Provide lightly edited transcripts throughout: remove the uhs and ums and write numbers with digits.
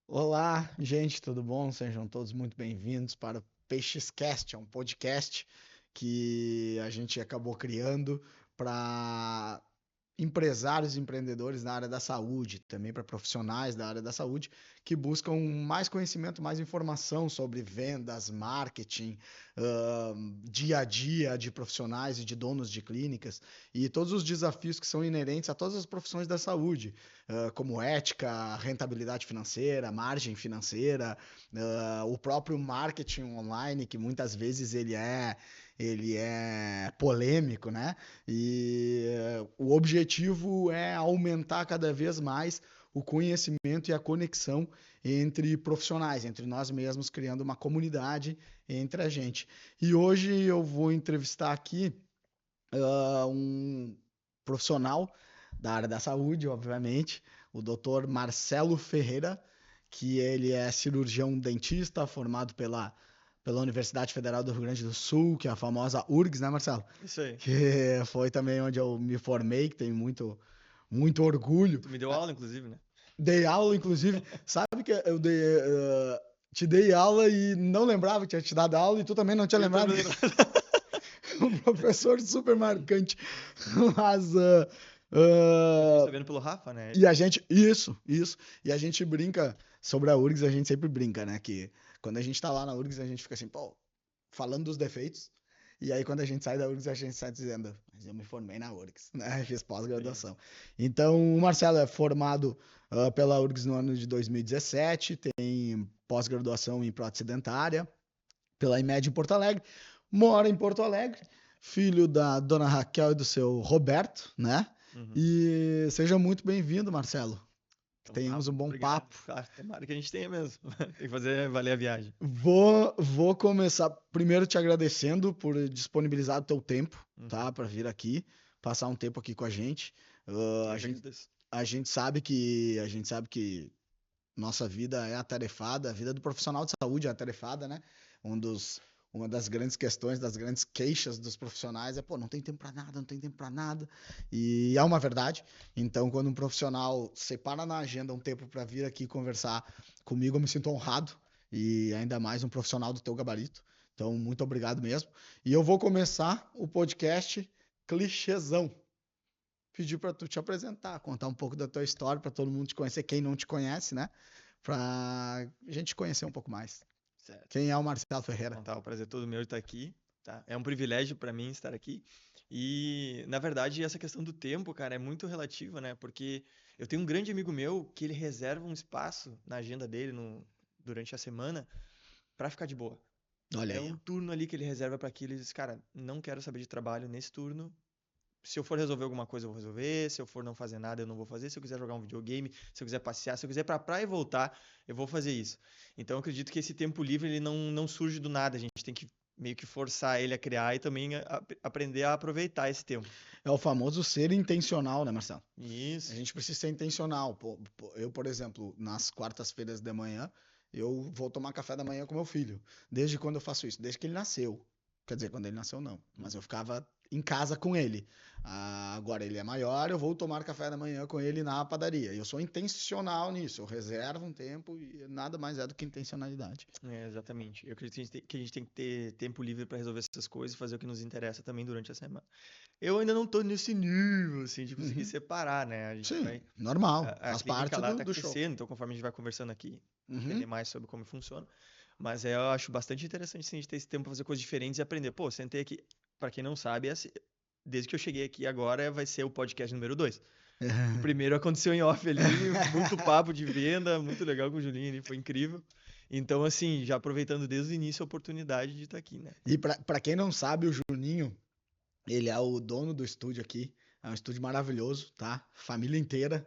Olá, gente, tudo bom? Sejam todos muito bem-vindos para o PeixesCast, é um podcast que a gente acabou criando para empresários e empreendedores na área da saúde, também para profissionais da área da saúde que buscam mais conhecimento, mais informação sobre vendas, marketing, dia a dia de profissionais e de donos de clínicas e todos os desafios que são inerentes a todas as profissões da saúde, como ética, rentabilidade financeira, margem financeira, o próprio marketing online, que muitas vezes ele é polêmico, né? E o objetivo é aumentar cada vez mais o conhecimento e a conexão entre profissionais, entre nós mesmos, criando uma comunidade entre a gente. E hoje eu vou entrevistar aqui um profissional da área da saúde, obviamente, o Dr. Marcelo Ferreira, que ele é cirurgião dentista formado pela Universidade Federal do Rio Grande do Sul, que é a famosa URGS, né, Marcelo? Isso aí. Que foi também onde eu me formei, que tenho muito orgulho. Tu me deu aula, inclusive, né? Dei aula, inclusive, sabe que te dei aula e não lembrava que tinha te dado aula e tu também não tinha lembrado. Um professor super marcante. Mas. Fiquei sabendo pelo Rafa, né? E a gente. Isso. E a gente brinca sobre a URGS, a gente sempre brinca, né? Que quando a gente tá lá na URGS, a gente fica assim, pô, falando dos defeitos. E aí, quando a gente sai da URGS, a gente sai dizendo, mas eu me formei na URGS, né? Fiz pós-graduação. Então, o Marcelo é formado pela URGS no ano de 2017, tem pós-graduação em prótese dentária, pela IMED em Porto Alegre, mora em Porto Alegre, filho da dona Raquel e do seu Roberto, né? Uhum. E seja muito bem-vindo, Marcelo. Então, Tenhamos um bom obrigado. papo. Claro, tomara que a gente tenha mesmo. Tem que fazer valer a viagem. Vou começar primeiro te agradecendo por disponibilizar o teu tempo, tá? Para vir aqui, passar um tempo aqui com a gente. A gente sabe que nossa vida é atarefada, a vida do profissional de saúde é atarefada, né? Uma das grandes questões, das grandes queixas dos profissionais é, pô, não tem tempo para nada, não tem tempo para nada. E é uma verdade. Então, quando um profissional separa na agenda um tempo para vir aqui conversar comigo, eu me sinto honrado. E ainda mais um profissional do teu gabarito. Então, muito obrigado mesmo. E eu vou começar o podcast clichêzão. Pedir para tu te apresentar, contar um pouco da tua história, para todo mundo te conhecer, quem não te conhece, né? Para a gente conhecer um pouco mais. Certo. Quem é o Marcelo Ferreira? Então, tá, o prazer todo meu de estar aqui, tá? É um privilégio para mim estar aqui. E, na verdade, essa questão do tempo, cara, é muito relativa, né? Porque eu tenho um grande amigo meu que ele reserva um espaço na agenda dele durante a semana para ficar de boa. Olha É aí. um turno ali que ele reserva para aquilo e diz, cara, não quero saber de trabalho nesse turno. Se eu for resolver alguma coisa, eu vou resolver. Se eu for não fazer nada, eu não vou fazer. Se eu quiser jogar um videogame, se eu quiser passear, se eu quiser ir pra praia e voltar, eu vou fazer isso. Então, eu acredito que esse tempo livre, ele não surge do nada. A gente tem que meio que forçar ele a criar e também aprender a aproveitar esse tempo. É o famoso ser intencional, né, Marcelo? Isso. A gente precisa ser intencional. Eu, por exemplo, nas quartas-feiras de manhã, eu vou tomar café da manhã com meu filho. Desde quando eu faço isso? Desde que ele nasceu. Quer dizer, quando ele nasceu, não. Mas eu ficava em casa com ele. Agora ele é maior, eu vou tomar café da manhã com ele na padaria. Eu sou intencional nisso. Eu reservo um tempo e nada mais é do que intencionalidade. Exatamente. Eu acredito que a gente tem que ter tempo livre para resolver essas coisas e fazer o que nos interessa também durante a semana. Eu ainda não tô nesse nível, assim, de conseguir separar, né? A gente Sim, vai. normal. A Faz clínica parte lá tá do show. crescendo, então conforme a gente vai conversando aqui, aprender mais sobre como funciona. Mas eu acho bastante interessante sim, a gente ter esse tempo pra fazer coisas diferentes e aprender. Pô, sentei aqui, pra quem não sabe, desde que eu cheguei aqui agora vai ser o podcast número 2. O primeiro aconteceu em off ali, muito papo de venda, muito legal com o Julinho ali, foi incrível. Então, assim, já aproveitando desde o início a oportunidade de estar aqui, né? E pra quem não sabe, o Juninho, ele é o dono do estúdio aqui. É um estúdio maravilhoso, tá? Família inteira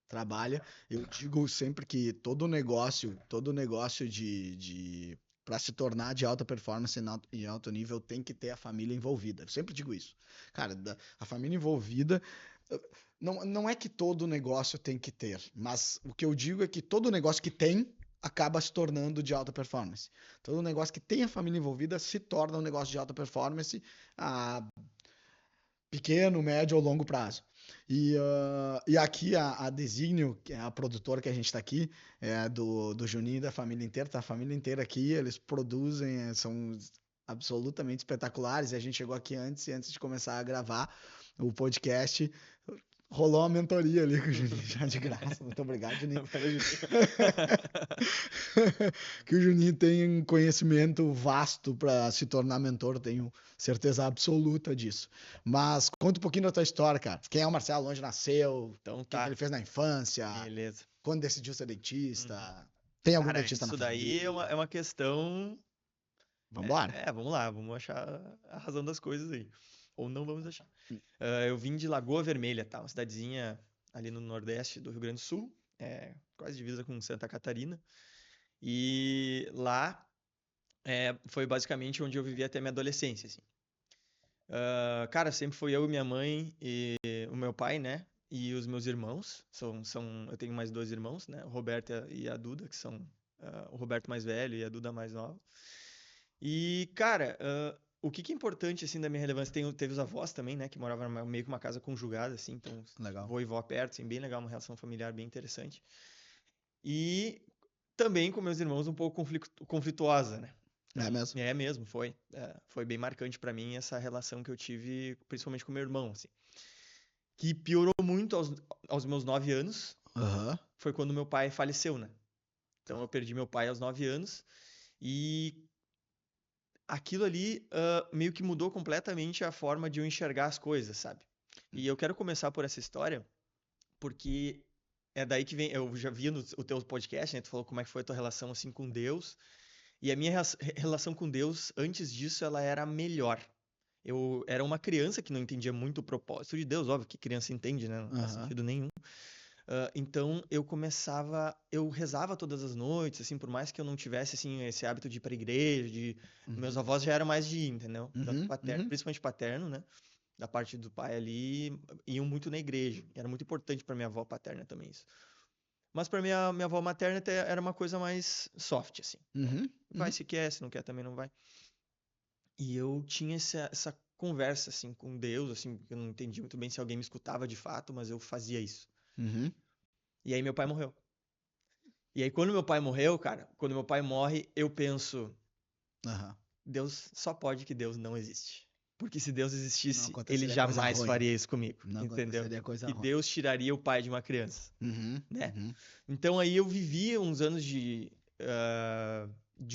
trabalha. Eu digo sempre que todo negócio de para se tornar de alta performance e alto nível tem que ter a família envolvida. Eu sempre digo isso. Cara, a família envolvida não é que todo negócio tem que ter, mas o que eu digo é que todo negócio que tem acaba se tornando de alta performance. Todo negócio que tem a família envolvida se torna um negócio de alta performance. pequeno, médio ou longo prazo. E aqui a Designio, que é a produtora que a gente está aqui, é do Juninho e da família inteira, tá a família inteira aqui, eles produzem, são absolutamente espetaculares, e a gente chegou aqui antes de começar a gravar o podcast, rolou uma mentoria ali com o Juninho, já de graça. Muito obrigado, Juninho. Que o Juninho tem um conhecimento vasto para se tornar mentor, tenho certeza absoluta disso. Mas conta um pouquinho da tua história, cara. Quem é o Marcelo? Onde nasceu? Então O que ele fez na infância? Beleza. Quando decidiu ser dentista? Tem algum Cara, dentista na isso família? daí é uma questão. Vambora. Vamos lá, vamos achar a razão das coisas aí. Ou não vamos achar. Eu vim de Lagoa Vermelha, tá? Uma cidadezinha ali no nordeste do Rio Grande do Sul, quase divisa com Santa Catarina. E lá foi basicamente onde eu vivi até minha adolescência, assim. Cara, sempre foi eu e minha mãe e o meu pai, né? E os meus irmãos. Eu tenho mais 2 irmãos, né? O Roberto e a Duda, que são o Roberto mais velho e a Duda mais nova. E, cara, o que é importante, assim, da minha relevância, teve os avós também, né? Que moravam meio que uma casa conjugada, assim. Então, Legal. avô e vó perto, assim, bem legal, uma relação familiar bem interessante. E também com meus irmãos um pouco conflituosa, né? É mesmo? É mesmo, foi. Foi bem marcante pra mim essa relação que eu tive, principalmente com meu irmão, assim. Que piorou muito aos meus 9 anos. Aham. Foi quando meu pai faleceu, né? Então eu perdi meu pai aos 9 anos. E aquilo ali meio que mudou completamente a forma de eu enxergar as coisas, sabe? E eu quero começar por essa história, porque é daí que vem. Eu já vi o teu podcast, né? Tu falou como é que foi a tua relação assim com Deus. E a minha relação com Deus, antes disso, ela era melhor. Eu era uma criança que não entendia muito o propósito de Deus, óbvio que criança entende, né? Não faz sentido nenhum. Então eu rezava todas as noites, assim, por mais que eu não tivesse assim esse hábito de ir para igreja, meus avós já eram mais de ir, entendeu? Tanto paterno, principalmente paterno, né? Da parte do pai ali, iam muito na igreja. Era muito importante para minha avó paterna também isso. Mas para minha avó materna até era uma coisa mais soft, assim. Vai se quer, se não quer também não vai. E eu tinha essa conversa, assim, com Deus, assim, eu não entendi muito bem se alguém me escutava de fato, mas eu fazia isso. E aí meu pai morreu. E aí quando meu pai morreu, cara, quando meu pai morre, eu penso, Deus, só pode que Deus não existe. Porque se Deus existisse, ele jamais faria isso comigo, entendeu? E Deus tiraria o pai de uma criança, né? Então aí eu vivia uns anos de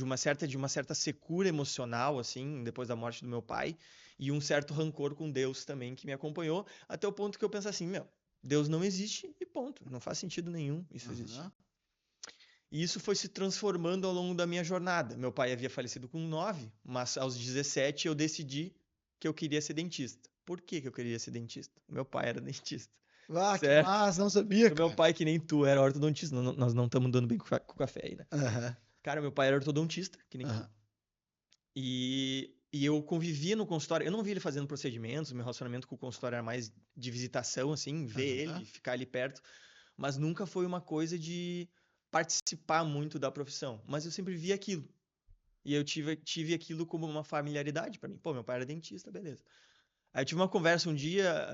uma certa secura emocional, assim, depois da morte do meu pai, e um certo rancor com Deus também que me acompanhou, até o ponto que eu penso assim, Deus não existe e ponto. Não faz sentido nenhum isso existir. E isso foi se transformando ao longo da minha jornada. Meu pai havia falecido com 9, mas aos 17 eu decidi que eu queria ser dentista. Por que eu queria ser dentista? Meu pai era dentista. Que massa, não sabia, cara. Meu pai, que nem tu, era ortodontista. Nós não estamos dando bem com o café aí, né? Cara, meu pai era ortodontista, que nem tu. E eu convivia no consultório. Eu não vi ele fazendo procedimentos. Meu relacionamento com o consultório era mais de visitação, assim, ver ele, ficar ali perto. Mas nunca foi uma coisa de participar muito da profissão. Mas eu sempre vi aquilo. E eu tive aquilo como uma familiaridade para mim. Pô, meu pai era dentista, beleza. Aí eu tive uma conversa um dia,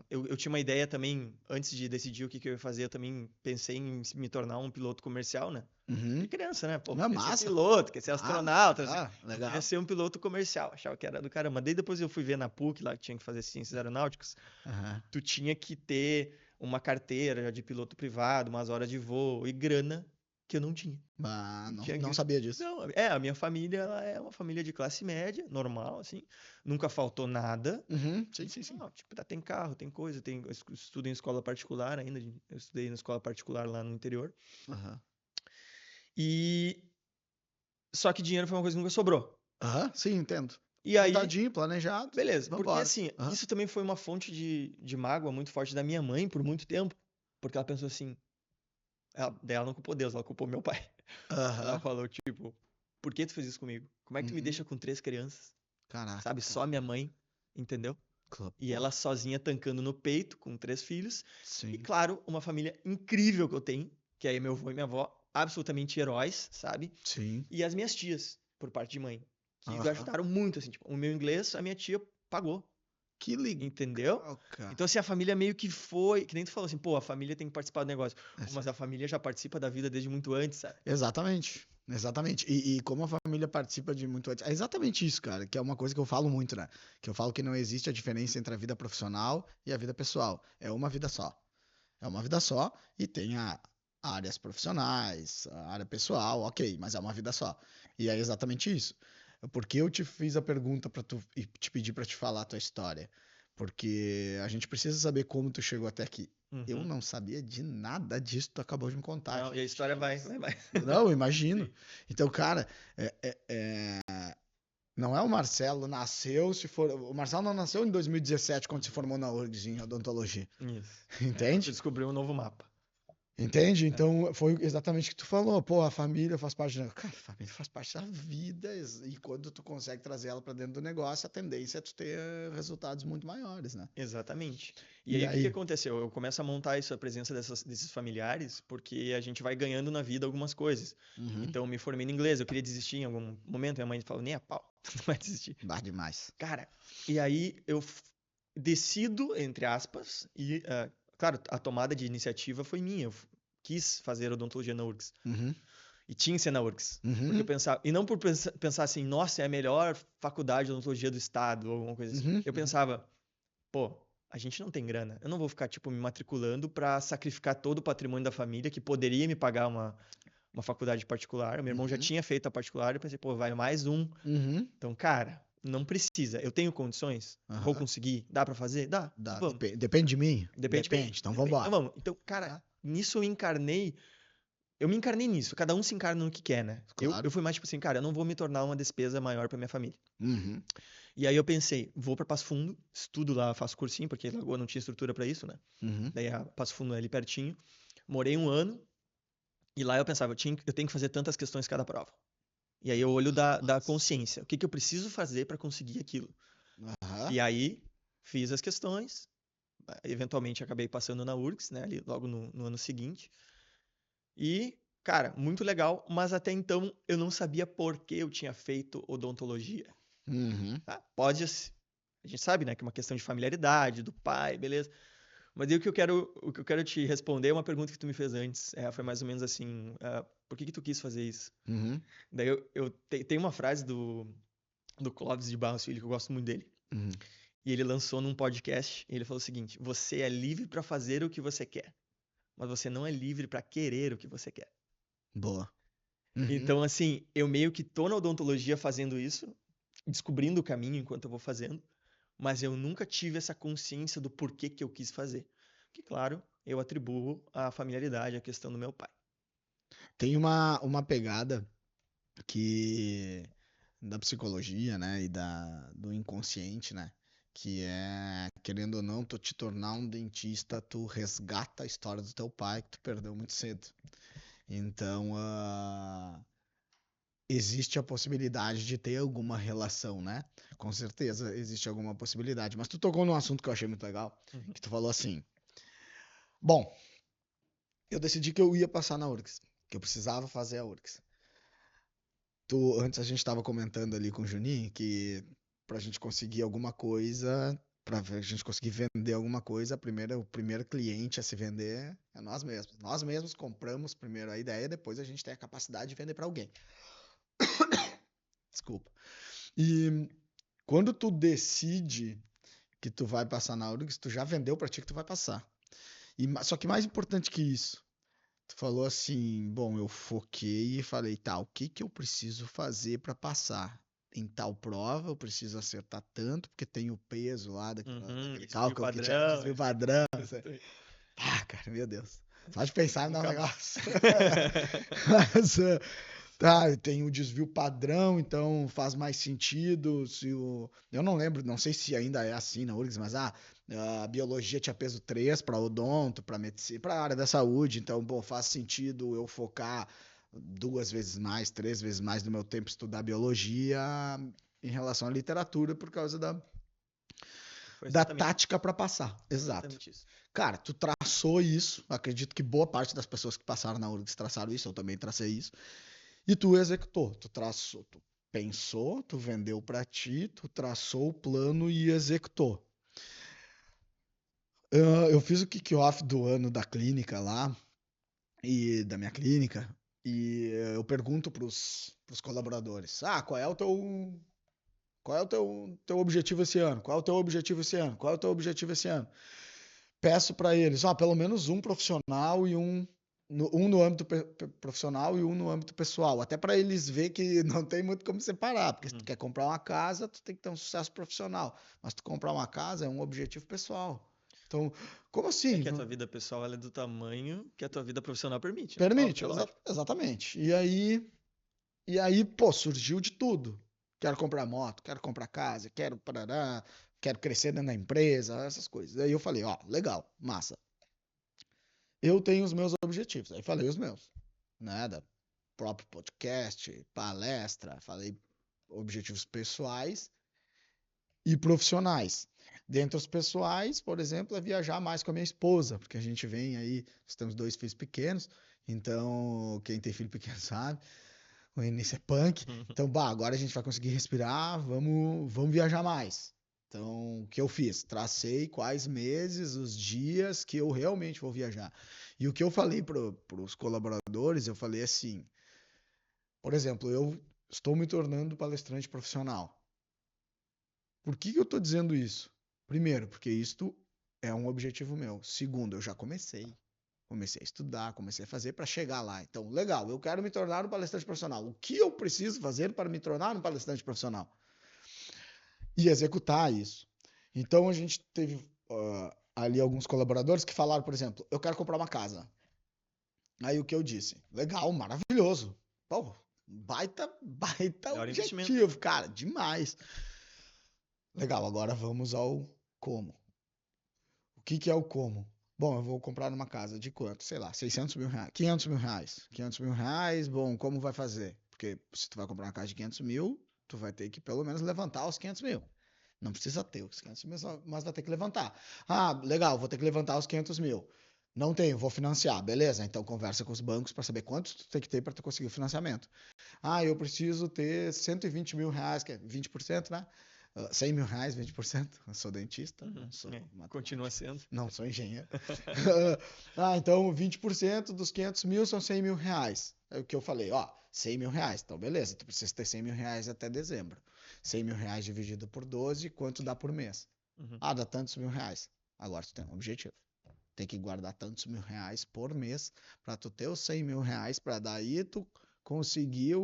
eu tinha uma ideia também, antes de decidir o que eu ia fazer, eu também pensei em me tornar um piloto comercial, né? De criança, né? Pô, quer ser piloto, quer ser astronauta. Legal. Queria ser um piloto comercial, achava que era do caramba. Daí depois eu fui ver na PUC, lá que tinha que fazer ciências aeronáuticas, tu tinha que ter uma carteira de piloto privado, umas horas de voo e grana que eu não tinha. Não sabia disso. Não, a minha família ela é uma família de classe média, normal, assim. Nunca faltou nada. Sim. Não, tipo, tem carro, tem coisa, eu estudo em escola particular ainda. Eu estudei na escola particular lá no interior. E só que dinheiro foi uma coisa que nunca sobrou. Sim, entendo. E aí, Montadinho, planejado. beleza, porque assim, isso também foi uma fonte de mágoa muito forte da minha mãe por muito tempo. Porque ela pensou assim, ela não culpou Deus, ela culpou meu pai. Ela falou, tipo, por que tu fez isso comigo? Como é que tu me deixa com 3 crianças? Caraca. Sabe, só minha mãe, entendeu? E ela sozinha tancando no peito, com 3 filhos. Sim. E claro, uma família incrível que eu tenho, que é meu avô e minha avó, absolutamente heróis, sabe? Sim. E as minhas tias, por parte de mãe, que ajudaram muito, assim, tipo, o meu inglês, a minha tia pagou. Que legal, entendeu? cara. Então, assim, a família meio que foi... Que nem tu falou assim, pô, a família tem que participar do negócio. Mas a família já participa da vida desde muito antes, sabe? Exatamente. E como a família participa de muito antes. É exatamente isso, cara, que é uma coisa que eu falo muito, né? Que eu falo que não existe a diferença entre a vida profissional e a vida pessoal. É uma vida só. É uma vida só e tem áreas profissionais, a área pessoal, ok, mas é uma vida só. E é exatamente isso. Porque eu te fiz a pergunta para tu e te pedi para te falar a tua história. Porque a gente precisa saber como tu chegou até aqui. Eu não sabia de nada disso, tu acabou de me contar. Não, e a história vai. Não, eu imagino. Sim. Então, cara, não é o Marcelo nasceu, se for. O Marcelo não nasceu em 2017, quando se formou na URGS em odontologia. Isso. Entende? Descobriu um novo mapa. Entende? Então, foi exatamente o que tu falou. Pô, a família faz parte da... Cara, a família faz parte da vida. E quando tu consegue trazer ela para dentro do negócio, a tendência é tu ter resultados muito maiores, né? Exatamente. E aí, o que aconteceu? Eu começo a montar isso, a presença desses familiares, porque a gente vai ganhando na vida algumas coisas. Então, eu me formei em inglês, eu queria desistir em algum momento, minha mãe falou, nem a pau, não vai desistir. Dá demais. Cara, e aí eu decido, entre aspas, e, claro, a tomada de iniciativa foi minha, eu quis fazer odontologia na URGS. E tinha que ser na URGS. Porque eu pensava, e não por pensar assim, nossa, é a melhor faculdade de odontologia do estado, ou alguma coisa assim. Eu pensava, pô, a gente não tem grana. Eu não vou ficar, tipo, me matriculando pra sacrificar todo o patrimônio da família que poderia me pagar uma faculdade particular. Meu irmão já tinha feito a particular, eu pensei, pô, vai mais um. Então, cara, não precisa. Eu tenho condições? Vou conseguir? Dá pra fazer? Dá. Vamos. Depende de mim? Depende. Então vamos embora. Vamos. Então, cara, nisso eu me encarnei nisso. Cada um se encarna no que quer, né? Claro. Eu fui mais tipo assim, cara, eu não vou me tornar uma despesa maior pra minha família. E aí eu pensei, vou pra Passo Fundo, estudo lá, faço cursinho, porque Lagoa não tinha estrutura pra isso, né? Daí a Passo Fundo é ali pertinho. Morei um ano, e lá eu pensava, eu tenho que fazer tantas questões cada prova. E aí eu olho da consciência. O que eu preciso fazer pra conseguir aquilo? E aí fiz as questões, eventualmente acabei passando na URGS, né? Ali logo no ano seguinte. E, cara, muito legal, mas até então eu não sabia por que eu tinha feito odontologia. Tá? Pode, a gente sabe, né, que é uma questão de familiaridade, do pai, beleza. Mas aí o que eu quero te responder é uma pergunta que tu me fez antes. Foi mais ou menos assim, por que tu quis fazer isso? Daí tem uma frase do Clóvis de Barros Filho, que eu gosto muito dele. E ele lançou num podcast, e ele falou o seguinte, você é livre para fazer o que você quer, mas você não é livre para querer o que você quer. Boa. Então, assim, eu meio que tô na odontologia fazendo isso, descobrindo o caminho enquanto eu vou fazendo, mas eu nunca tive essa consciência do porquê que eu quis fazer. Que, claro, eu atribuo à familiaridade, à questão do meu pai. Tem uma pegada que da psicologia, né, e do inconsciente, né, que é, querendo ou não, tu te tornar um dentista, tu resgata a história do teu pai que tu perdeu muito cedo. Então, existe a possibilidade de ter alguma relação, né? Com certeza existe alguma possibilidade. Mas tu tocou num assunto que eu achei muito legal, que tu falou assim, bom, eu decidi que eu ia passar na URGS, que eu precisava fazer a URGS. Antes a gente estava comentando ali com o Juninho que para a gente conseguir alguma coisa, para a gente conseguir vender alguma coisa, o primeiro cliente a se vender é nós mesmos. Nós mesmos compramos primeiro a ideia, depois a gente tem a capacidade de vender para alguém. Desculpa. E quando tu decide que tu vai passar na URGS, tu já vendeu para ti que tu vai passar. Só que mais importante que isso, tu falou assim, bom, eu foquei e falei, tá, o que eu preciso fazer para passar? Em tal prova, eu preciso acertar tanto, porque tem o peso lá daquele cálculo que tinha desvio padrão. Ah, cara, meu Deus. Só de pensar me dá um negócio. Mas, tá, tem o desvio padrão, então faz mais sentido. Eu não lembro, não sei se ainda é assim na URGS, mas a biologia tinha peso 3 para odonto, para medicina, para a área da saúde. Então, bom, faz sentido eu focar 2 vezes mais, 3 vezes mais do meu tempo estudar biologia em relação à literatura por causa da tática para passar. Exato. Isso. Cara, tu traçou isso. Acredito que boa parte das pessoas que passaram na URGS traçaram isso. Eu também tracei isso. E tu executou. Tu traçou, tu pensou, tu vendeu para ti, tu traçou o plano e executou. Eu fiz o kick-off do ano da clínica lá, e da minha clínica, e eu pergunto pros colaboradores, qual é o teu objetivo esse ano? Qual é o teu objetivo esse ano? Qual é o teu objetivo esse ano? Peço para eles, pelo menos um profissional e um no âmbito profissional e um no âmbito pessoal, até para eles ver que não tem muito como separar, porque se tu quer comprar uma casa, tu tem que ter um sucesso profissional, mas tu comprar uma casa é um objetivo pessoal. Então, como assim? É que a tua vida pessoal ela é do tamanho que a tua vida profissional permite, né? Permite, Óbvio, é lógico. exatamente. E aí, pô, surgiu de tudo. Quero comprar moto, quero comprar casa, quero parará, quero crescer dentro da empresa, essas coisas. Aí eu falei, legal, massa. Eu tenho os meus objetivos. Aí falei os meus, né? Da próprio podcast, palestra, falei objetivos pessoais e profissionais. Dentre os pessoais, por exemplo, é viajar mais com a minha esposa, porque a gente vem aí, nós temos 2 filhos pequenos, então quem tem filho pequeno sabe, o início é punk. Então, agora a gente vai conseguir respirar, vamos viajar mais. Então, o que eu fiz? Tracei quais meses, os dias que eu realmente vou viajar. E o que eu falei para os colaboradores, eu falei assim, por exemplo, eu estou me tornando palestrante profissional. Por que eu estou dizendo isso? Primeiro, porque isto é um objetivo meu. Segundo, eu já comecei. Comecei a estudar, comecei a fazer para chegar lá. Então, legal, eu quero me tornar um palestrante profissional. O que eu preciso fazer para me tornar um palestrante profissional? E executar isso. Então, a gente teve ali alguns colaboradores que falaram, por exemplo, eu quero comprar uma casa. Aí o que eu disse? Legal, maravilhoso. Pô, baita Melhor investimento. objetivo, cara, demais. Legal, agora vamos ao como. O que é o como? Bom, eu vou comprar uma casa de quanto? Sei lá, 600 mil reais, 500 mil reais. 500 mil reais, bom, como vai fazer? Porque se tu vai comprar uma casa de 500 mil, tu vai ter que pelo menos levantar os 500 mil. Não precisa ter os 500 mil, mas vai ter que levantar. Legal, vou ter que levantar os 500 mil. Não tenho, vou financiar. Beleza, então conversa com os bancos para saber quanto tu tem que ter para tu conseguir o financiamento. Eu preciso ter 120 mil reais, que é 20%, né? 100 mil reais, 20%. Eu sou dentista, não sou Continua sendo. Não sou engenheiro. Então 20% dos 500 mil são 100 mil reais. É o que eu falei, 100 mil reais. Então, beleza, tu precisa ter 100 mil reais até dezembro. 100 mil reais dividido por 12, quanto dá por mês? Dá tantos mil reais. Agora tu tem um objetivo. Tem que guardar tantos mil reais por mês para tu ter os 100 mil reais, para daí tu conseguir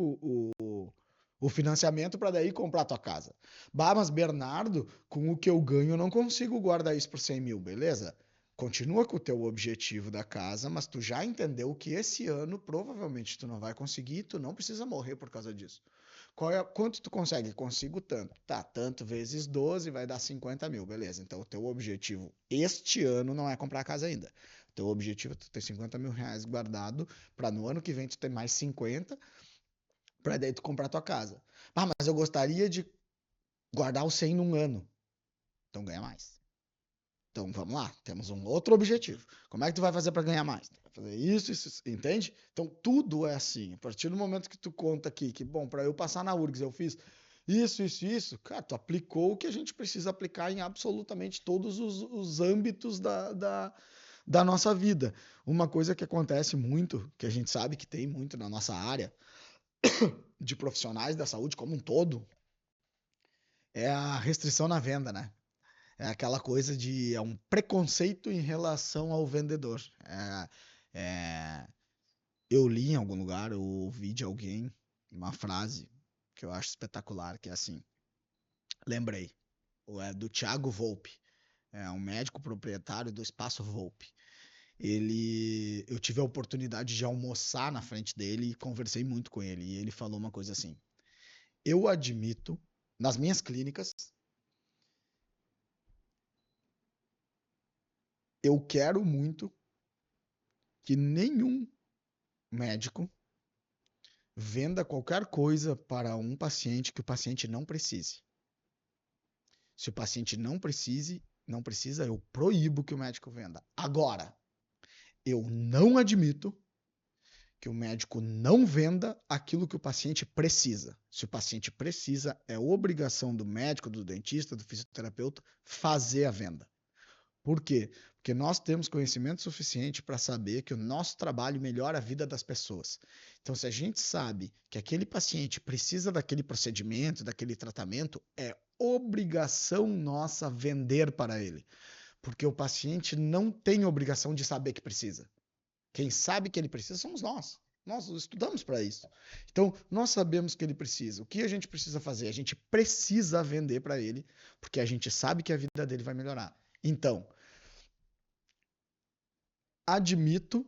o financiamento para daí comprar tua casa. Mas Bernardo, com o que eu ganho, eu não consigo guardar isso por 100 mil, beleza? Continua com o teu objetivo da casa, mas tu já entendeu que esse ano provavelmente tu não vai conseguir, tu não precisa morrer por causa disso. Quanto tu consegue? Consigo tanto. Tá, tanto vezes 12 vai dar 50 mil, beleza. Então o teu objetivo este ano não é comprar a casa ainda. O teu objetivo é tu ter 50 mil reais guardado para no ano que vem tu ter mais 50 para daí tu comprar tua casa. Mas eu gostaria de guardar o 100 num ano. Então ganha mais. Então vamos lá, temos um outro objetivo. Como é que tu vai fazer para ganhar mais? Tu vai fazer isso, entende? Então tudo é assim. A partir do momento que tu conta aqui que, bom, para eu passar na URGS eu fiz isso, cara, tu aplicou o que a gente precisa aplicar em absolutamente todos os âmbitos da nossa vida. Uma coisa que acontece muito, que a gente sabe que tem muito na nossa área, de profissionais da saúde como um todo, é a restrição na venda, né? É aquela coisa é um preconceito em relação ao vendedor. Eu li em algum lugar, eu ouvi de alguém uma frase que eu acho espetacular, que é assim, lembrei, é do Thiago Volpe, é um médico proprietário do Espaço Volpe. Eu tive a oportunidade de almoçar na frente dele e conversei muito com ele, e ele falou uma coisa assim, eu admito, nas minhas clínicas, eu quero muito que nenhum médico venda qualquer coisa para um paciente que o paciente não precise. Se o paciente não precisa, eu proíbo que o médico venda. Agora, eu não admito que o médico não venda aquilo que o paciente precisa. Se o paciente precisa, é obrigação do médico, do dentista, do fisioterapeuta fazer a venda. Por quê? Porque nós temos conhecimento suficiente para saber que o nosso trabalho melhora a vida das pessoas. Então, se a gente sabe que aquele paciente precisa daquele procedimento, daquele tratamento, é obrigação nossa vender para ele. Porque o paciente não tem obrigação de saber que precisa. Quem sabe que ele precisa somos nós. Nós estudamos para isso. Então, nós sabemos que ele precisa. O que a gente precisa fazer? A gente precisa vender para ele, porque a gente sabe que a vida dele vai melhorar. Então, admito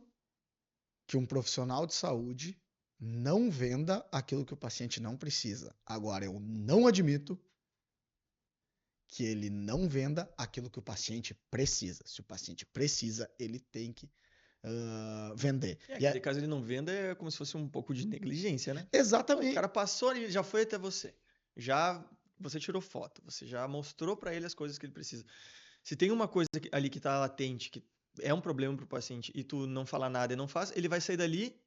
que um profissional de saúde não venda aquilo que o paciente não precisa. Agora, eu não admito que ele não venda aquilo que o paciente precisa. Se o paciente precisa, ele tem que vender. E caso ele não venda, é como se fosse um pouco de negligência, né? Exatamente. O cara passou ali, já foi até você. Já você tirou foto, você já mostrou para ele as coisas que ele precisa. Se tem uma coisa ali que tá latente, que é um problema pro paciente, e tu não falar nada e não faz, ele vai sair dali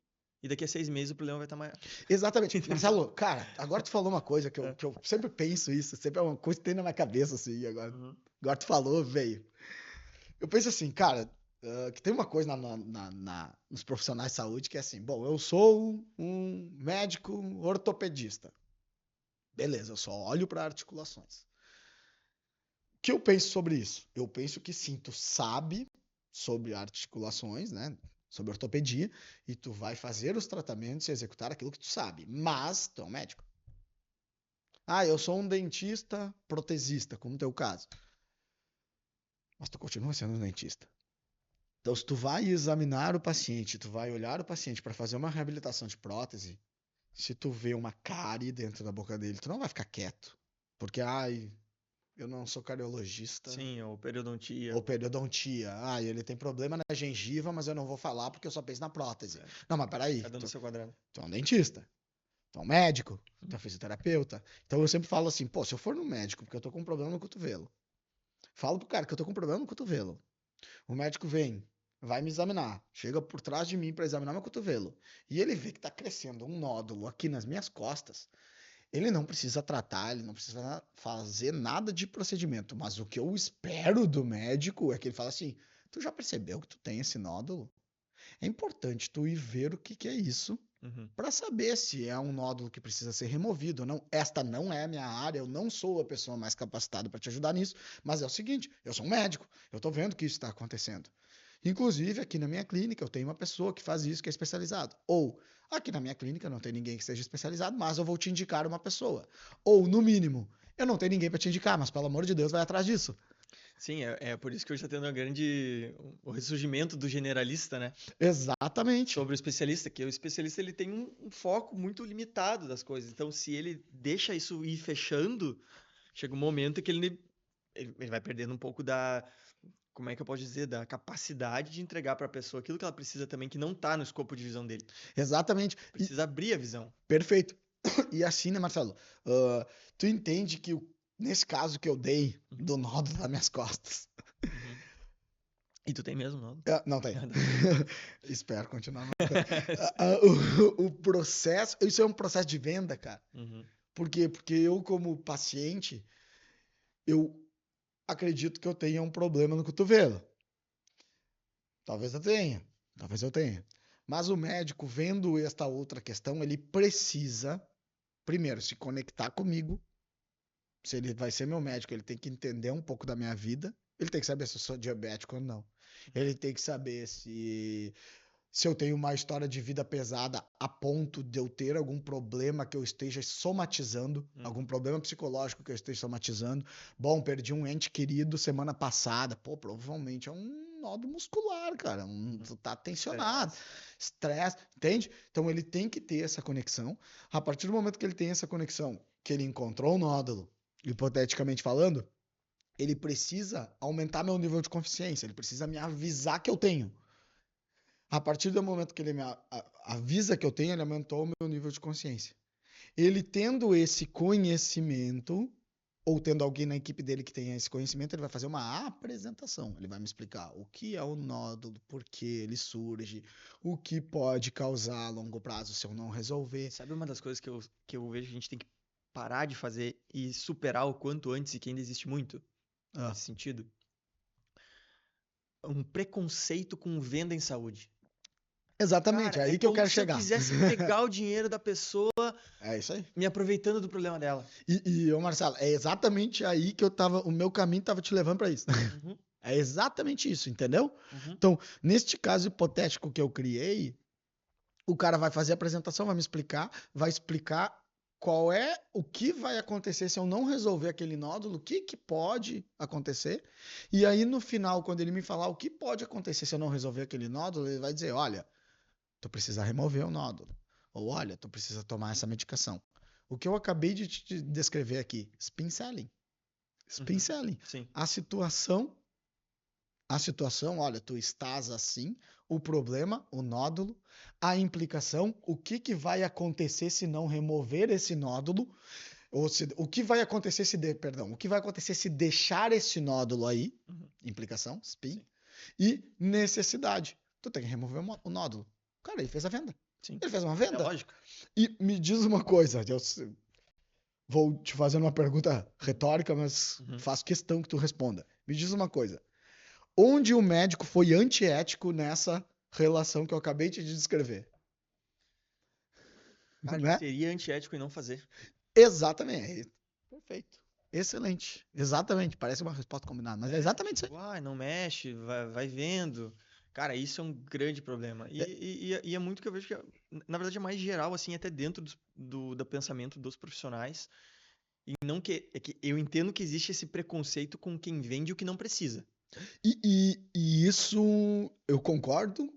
e daqui a 6 meses o problema vai estar maior. Exatamente. Marcelo, cara, agora tu falou uma coisa que eu sempre penso isso, sempre é uma coisa que tem na minha cabeça, assim, agora tu falou, veio. Eu penso assim, cara, que tem uma coisa nos profissionais de saúde que é assim, bom, eu sou um médico ortopedista. Beleza, eu só olho para articulações. O que eu penso sobre isso? Eu penso que sim, tu sabe sobre articulações, né? Sobre ortopedia, e tu vai fazer os tratamentos e executar aquilo que tu sabe. Mas tu é um médico. Ah, eu sou um dentista protesista, como no teu caso. Mas tu continua sendo um dentista. Então, se tu vai examinar o paciente, tu vai olhar o paciente para fazer uma reabilitação de prótese, se tu vê uma cárie dentro da boca dele, tu não vai ficar quieto. Porque, eu não sou cardiologista. Sim, ou periodontia. Ou periodontia. Ele tem problema na gengiva, mas eu não vou falar porque eu só penso na prótese. É. Não, mas peraí. Cada um no seu quadrado. Tu é um dentista. Tu é um médico. Tu é um fisioterapeuta. Então eu sempre falo assim, se eu for no médico porque eu tô com um problema no cotovelo, falo pro cara que eu tô com um problema no cotovelo. O médico vem, vai me examinar, chega por trás de mim para examinar meu cotovelo, e ele vê que tá crescendo um nódulo aqui nas minhas costas. Ele não precisa tratar, ele não precisa fazer nada de procedimento, mas o que eu espero do médico é que ele fale assim, tu já percebeu que tu tem esse nódulo? É importante tu ir ver o que é isso, para saber se é um nódulo que precisa ser removido ou não. Esta não é a minha área, eu não sou a pessoa mais capacitada para te ajudar nisso, mas é o seguinte, eu sou um médico, eu tô vendo que isso está acontecendo. Inclusive, aqui na minha clínica, eu tenho uma pessoa que faz isso, que é especializado. Ou, aqui na minha clínica não tem ninguém que seja especializado, mas eu vou te indicar uma pessoa. Ou, no mínimo, eu não tenho ninguém para te indicar, mas pelo amor de Deus, vai atrás disso. Sim, é por isso que hoje está tendo o ressurgimento do generalista, né? Exatamente. Sobre o especialista, que o especialista ele tem um foco muito limitado das coisas. Então, se ele deixa isso ir fechando, chega um momento que ele vai perdendo um pouco como é que eu posso dizer, da capacidade de entregar para a pessoa aquilo que ela precisa também, que não está no escopo de visão dele. Exatamente. Precisa abrir a visão. Perfeito. E assim, né, Marcelo? Tu entende que nesse caso que eu dei do nódulo das minhas costas. E tu tem mesmo nódulo? Não tem. Espero continuar. O processo, isso é um processo de venda, cara. Por quê? Porque eu, como paciente, eu acredito que eu tenha um problema no cotovelo. Talvez eu tenha. Mas o médico, vendo esta outra questão, ele precisa, primeiro, se conectar comigo. Se ele vai ser meu médico, ele tem que entender um pouco da minha vida. Ele tem que saber se eu sou diabético ou não. Ele tem que saber se eu tenho uma história de vida pesada a ponto de eu ter algum problema que eu esteja somatizando, algum problema psicológico que eu esteja somatizando. Bom, perdi um ente querido semana passada. Provavelmente é um nódulo muscular, cara. Tu tá tensionado. Estresse, entende? Então ele tem que ter essa conexão. A partir do momento que ele tem essa conexão, que ele encontrou o nódulo, hipoteticamente falando, ele precisa aumentar meu nível de consciência, ele precisa me avisar que eu tenho. A partir do momento que ele me avisa que eu tenho, ele aumentou o meu nível de consciência. Ele tendo esse conhecimento, ou tendo alguém na equipe dele que tenha esse conhecimento, ele vai fazer uma apresentação. Ele vai me explicar o que é o nódulo, por que ele surge, o que pode causar a longo prazo se eu não resolver. Sabe uma das coisas que eu vejo que a gente tem que parar de fazer e superar o quanto antes e que ainda existe muito nesse sentido? um preconceito com venda em saúde. Exatamente, Cara, é aí que eu quero chegar. Se eu quisesse pegar o dinheiro da pessoa É isso aí. me aproveitando do problema dela. Ô Marcelo, é exatamente aí que o meu caminho tava te levando para isso. Uhum. É exatamente isso, entendeu? Uhum. Então, neste caso hipotético que eu criei, o cara vai fazer a apresentação, vai explicar o que vai acontecer se eu não resolver aquele nódulo, o que pode acontecer. E aí, no final, quando ele me falar o que pode acontecer se eu não resolver aquele nódulo, ele vai dizer, olha, tu precisa remover o nódulo. Ou, olha, tu precisa tomar essa medicação. O que eu acabei de te descrever aqui, spin selling. Spin selling. Sim. A situação, olha, tu estás assim, o problema, o nódulo, a implicação, o que vai acontecer se não remover esse nódulo, o que vai acontecer o que vai acontecer se deixar esse nódulo aí, implicação, spin, sim. E necessidade. Tu tem que remover o nódulo. Cara, ele fez a venda. Sim. Ele fez uma venda. É lógico. E me diz uma coisa, vou te fazer uma pergunta retórica, mas faço questão que tu responda. Me diz uma coisa. Onde o médico foi antiético nessa relação que eu acabei de descrever? Cara, Né? Seria antiético em não fazer. Exatamente. Perfeito. Excelente. Exatamente. Parece uma resposta combinada, mas é exatamente isso aí. Não mexe, vai vendo. Cara, isso é um grande problema. E é muito que eu vejo que, na verdade, é mais geral, assim, até dentro do pensamento dos profissionais. E não que, é que eu entendo que existe esse preconceito com quem vende o que não precisa. E isso eu concordo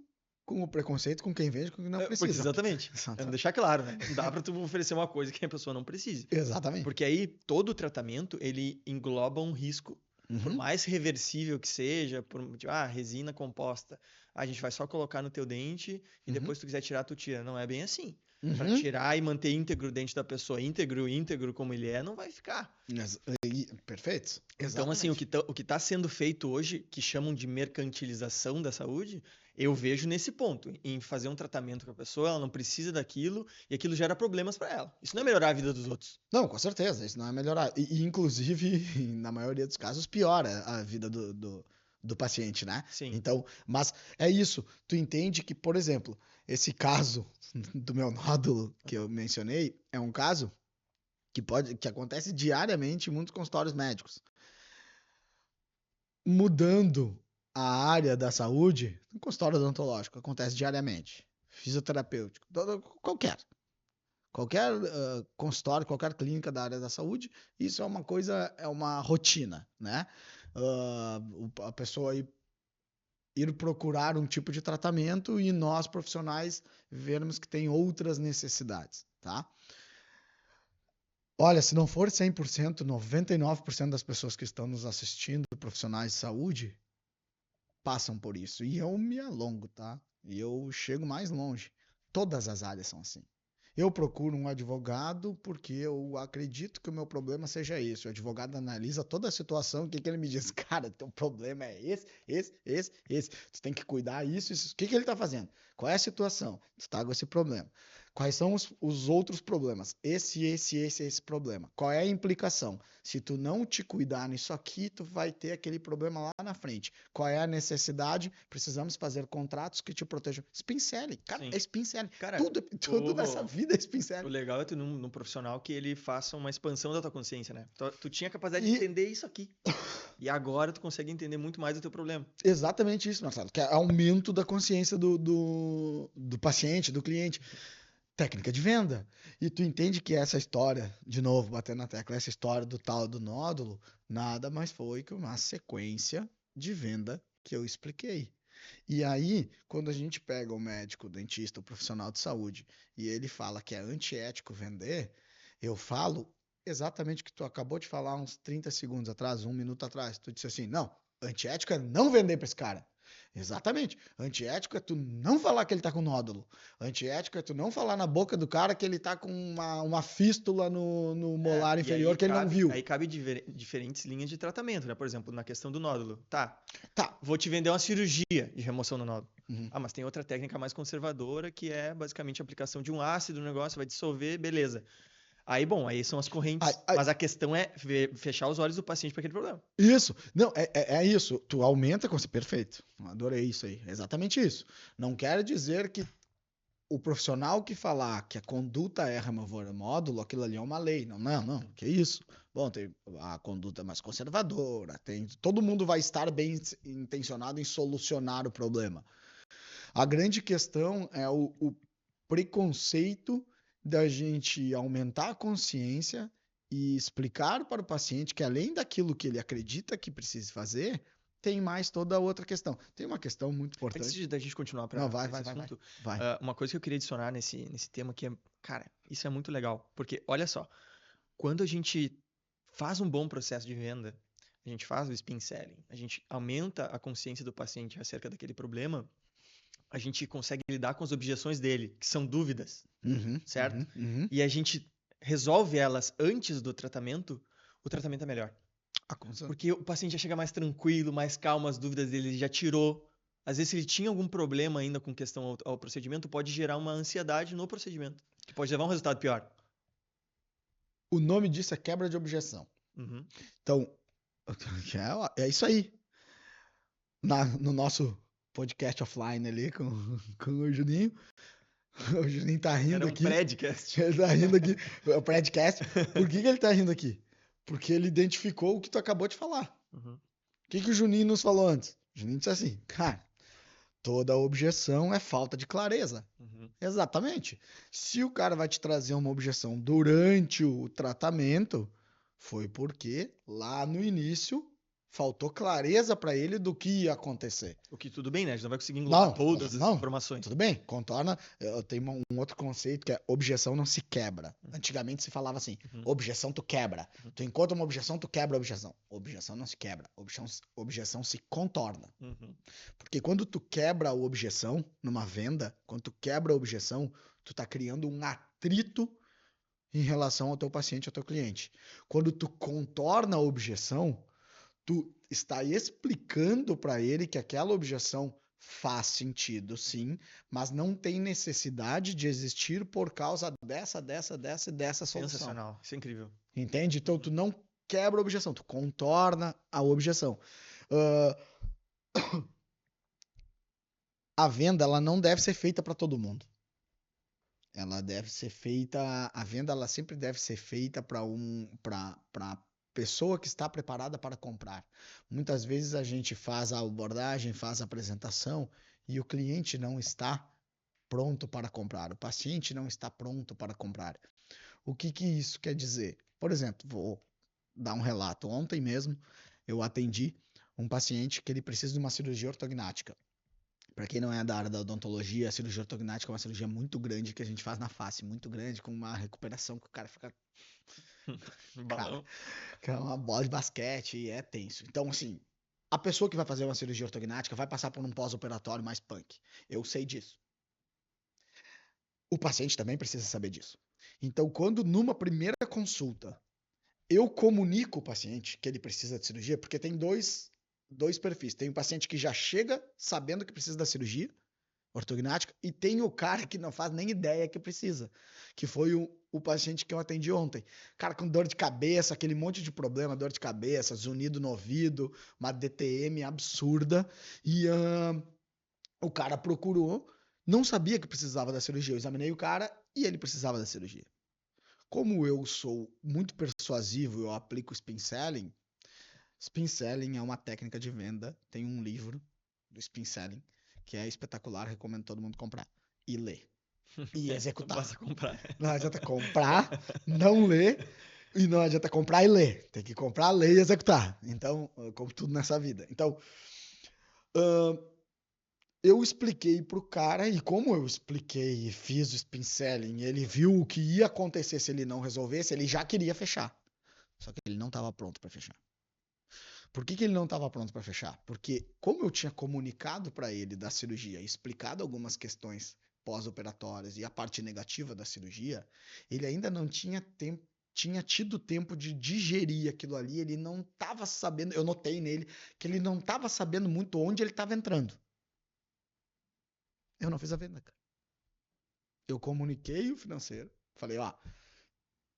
com o preconceito com quem vende com quem não precisa. Exatamente. Vamos deixar claro, né? Não dá pra tu oferecer uma coisa que a pessoa não precise. Exatamente. Porque aí todo o tratamento, ele engloba um risco. Por mais reversível que seja, tipo, resina composta. A gente vai só colocar no teu dente e depois se tu quiser tirar, tu tira. Não é bem assim. Para tirar e manter íntegro o dente da pessoa, íntegro como ele é, não vai ficar. Perfeito. Então, assim, o que tá sendo feito hoje, que chamam de mercantilização da saúde, eu vejo nesse ponto, em fazer um tratamento com a pessoa, ela não precisa daquilo, e aquilo gera problemas para ela. Isso não é melhorar a vida dos outros. Não, com certeza, isso não é melhorar. E inclusive, na maioria dos casos, piora a vida do paciente, né? Sim. Então, mas é isso. Tu entende que, por exemplo, esse caso do meu nódulo que eu mencionei é um caso que acontece diariamente em muitos consultórios médicos. Mudando a área da saúde, no consultório odontológico, acontece diariamente. Fisioterapêutico, qualquer consultório, qualquer clínica da área da saúde, isso é uma coisa, é uma rotina, né? A pessoa ir procurar um tipo de tratamento e nós, profissionais, vermos que tem outras necessidades, tá? Olha, se não for 100%, 99% das pessoas que estão nos assistindo, profissionais de saúde, passam por isso. E eu me alongo, tá? E eu chego mais longe. Todas as áreas são assim. Eu procuro um advogado porque eu acredito que o meu problema seja esse. O advogado analisa toda a situação, o que ele me diz? Cara, teu problema é esse. Tu tem que cuidar isso. O que ele tá fazendo? Qual é a situação? Tu tá com esse problema. Quais são os outros problemas? Esse problema. Qual é a implicação? Se tu não te cuidar nisso aqui, tu vai ter aquele problema lá na frente. Qual é a necessidade? Precisamos fazer contratos que te protejam. Spin selling. Cara, Sim. é spin selling. Cara, tudo nessa vida é spin selling. O legal é tu num profissional que ele faça uma expansão da tua consciência, né? Tu tinha capacidade de entender isso aqui. E agora tu consegue entender muito mais do teu problema. Exatamente isso, Marcelo. Que é aumento da consciência do paciente, do cliente. Técnica de venda. E tu entende que essa história, de novo, batendo na tecla, essa história do tal do nódulo, nada mais foi que uma sequência de venda que eu expliquei. E aí, quando a gente pega o médico, o dentista, o profissional de saúde, e ele fala que é antiético vender, eu falo exatamente o que tu acabou de falar uns 30 segundos atrás, 1 minuto atrás. Tu disse assim, não, antiético é não vender para esse cara. Exatamente. Antiético é tu não falar que ele tá com nódulo. Antiético é tu não falar na boca do cara que ele tá com uma fístula no molar inferior que ele não viu. Aí cabe diferentes linhas de tratamento, né? Por exemplo, na questão do nódulo. Tá. Vou te vender uma cirurgia de remoção do nódulo. Mas tem outra técnica mais conservadora que é basicamente a aplicação de um ácido no negócio, vai dissolver, beleza. Aí são as correntes. Mas a questão é fechar os olhos do paciente para aquele problema. Isso. Não, é isso. Tu aumenta com... Perfeito. Adorei isso aí. É exatamente isso. Não quer dizer que o profissional que falar que a conduta é remover módulo, aquilo ali é uma lei. Não. Que isso? Bom, tem a conduta mais conservadora, todo mundo vai estar bem intencionado em solucionar o problema. A grande questão é o preconceito da gente aumentar a consciência e explicar para o paciente que além daquilo que ele acredita que precisa fazer, tem mais toda a outra questão. Tem uma questão muito importante. Antes da gente continuar para esse assunto, uma coisa que eu queria adicionar nesse tema que é, cara, isso é muito legal, porque olha só, quando a gente faz um bom processo de venda, a gente faz o spin selling, a gente aumenta a consciência do paciente acerca daquele problema, a gente consegue lidar com as objeções dele, que são dúvidas, certo? E a gente resolve elas antes do tratamento, o tratamento é melhor. Porque o paciente já chega mais tranquilo, mais calmo, as dúvidas dele ele já tirou. Às vezes, se ele tinha algum problema ainda com questão ao procedimento, pode gerar uma ansiedade no procedimento, que pode levar a um resultado pior. O nome disso é quebra de objeção. Então, é isso aí. No nosso podcast offline ali com o Juninho. O Juninho tá rindo aqui. Era um podcast. Ele tá rindo aqui. É o podcast. Por que ele tá rindo aqui? Porque ele identificou o que tu acabou de falar. O que o Juninho nos falou antes? O Juninho disse assim, cara, toda objeção é falta de clareza. Exatamente. Se o cara vai te trazer uma objeção durante o tratamento, foi porque lá no início faltou clareza para ele do que ia acontecer. O que tudo bem, né? A gente não vai conseguir englobar todas as informações. Tudo bem, contorna. Tem um outro conceito que é objeção não se quebra. Antigamente se falava assim, objeção tu quebra. Tu encontra uma objeção, tu quebra a objeção. Objeção não se quebra, objeção se contorna. Porque quando tu quebra a objeção numa venda, quando tu quebra a objeção, tu tá criando um atrito em relação ao teu paciente, ao teu cliente. Quando tu contorna a objeção, tu está explicando para ele que aquela objeção faz sentido, sim, mas não tem necessidade de existir por causa dessa solução. Sensacional, isso é incrível. Entende? Então, tu não quebra a objeção, tu contorna a objeção. A venda, ela não deve ser feita para todo mundo. Ela deve ser feita, a venda, ela sempre deve ser feita para pessoa que está preparada para comprar. Muitas vezes a gente faz a abordagem, faz a apresentação e o cliente não está pronto para comprar, o paciente não está pronto para comprar. O que isso quer dizer? Por exemplo, vou dar um relato. Ontem mesmo eu atendi um paciente que ele precisa de uma cirurgia ortognática. Para quem não é da área da odontologia, a cirurgia ortognática é uma cirurgia muito grande que a gente faz na face, muito grande, com uma recuperação que o cara fica... Cara, que é uma bola de basquete e é tenso. Então, assim, a pessoa que vai fazer uma cirurgia ortognática vai passar por um pós-operatório mais punk. Eu sei disso. O paciente também precisa saber disso. Então, quando numa primeira consulta eu comunico o paciente que ele precisa de cirurgia, porque tem dois perfis. Tem o paciente que já chega sabendo que precisa da cirurgia ortognática e tem o cara que não faz nem ideia que precisa, que foi o paciente que eu atendi ontem. Cara com dor de cabeça, aquele monte de problema, dor de cabeça, zunido no ouvido, uma DTM absurda, e o cara procurou, não sabia que precisava da cirurgia, eu examinei o cara e ele precisava da cirurgia. Como eu sou muito persuasivo, eu aplico spin selling. Spin selling é uma técnica de venda, tem um livro do spin selling, que é espetacular, recomendo todo mundo comprar e ler. E executar. Não basta comprar. Não adianta comprar, não ler, e não adianta comprar e ler. Tem que comprar, ler e executar. Então, como tudo nessa vida. Então, eu expliquei pro cara, e como eu expliquei e fiz o spin selling, ele viu o que ia acontecer se ele não resolvesse, ele já queria fechar. Só que ele não estava pronto para fechar. Por que ele não estava pronto para fechar? Porque como eu tinha comunicado para ele da cirurgia, explicado algumas questões pós-operatórias e a parte negativa da cirurgia, ele ainda não tinha tido tempo de digerir aquilo ali, ele não estava sabendo, eu notei nele que ele não estava sabendo muito onde ele estava entrando. Eu não fiz a venda, cara. Eu comuniquei o financeiro, falei, ó,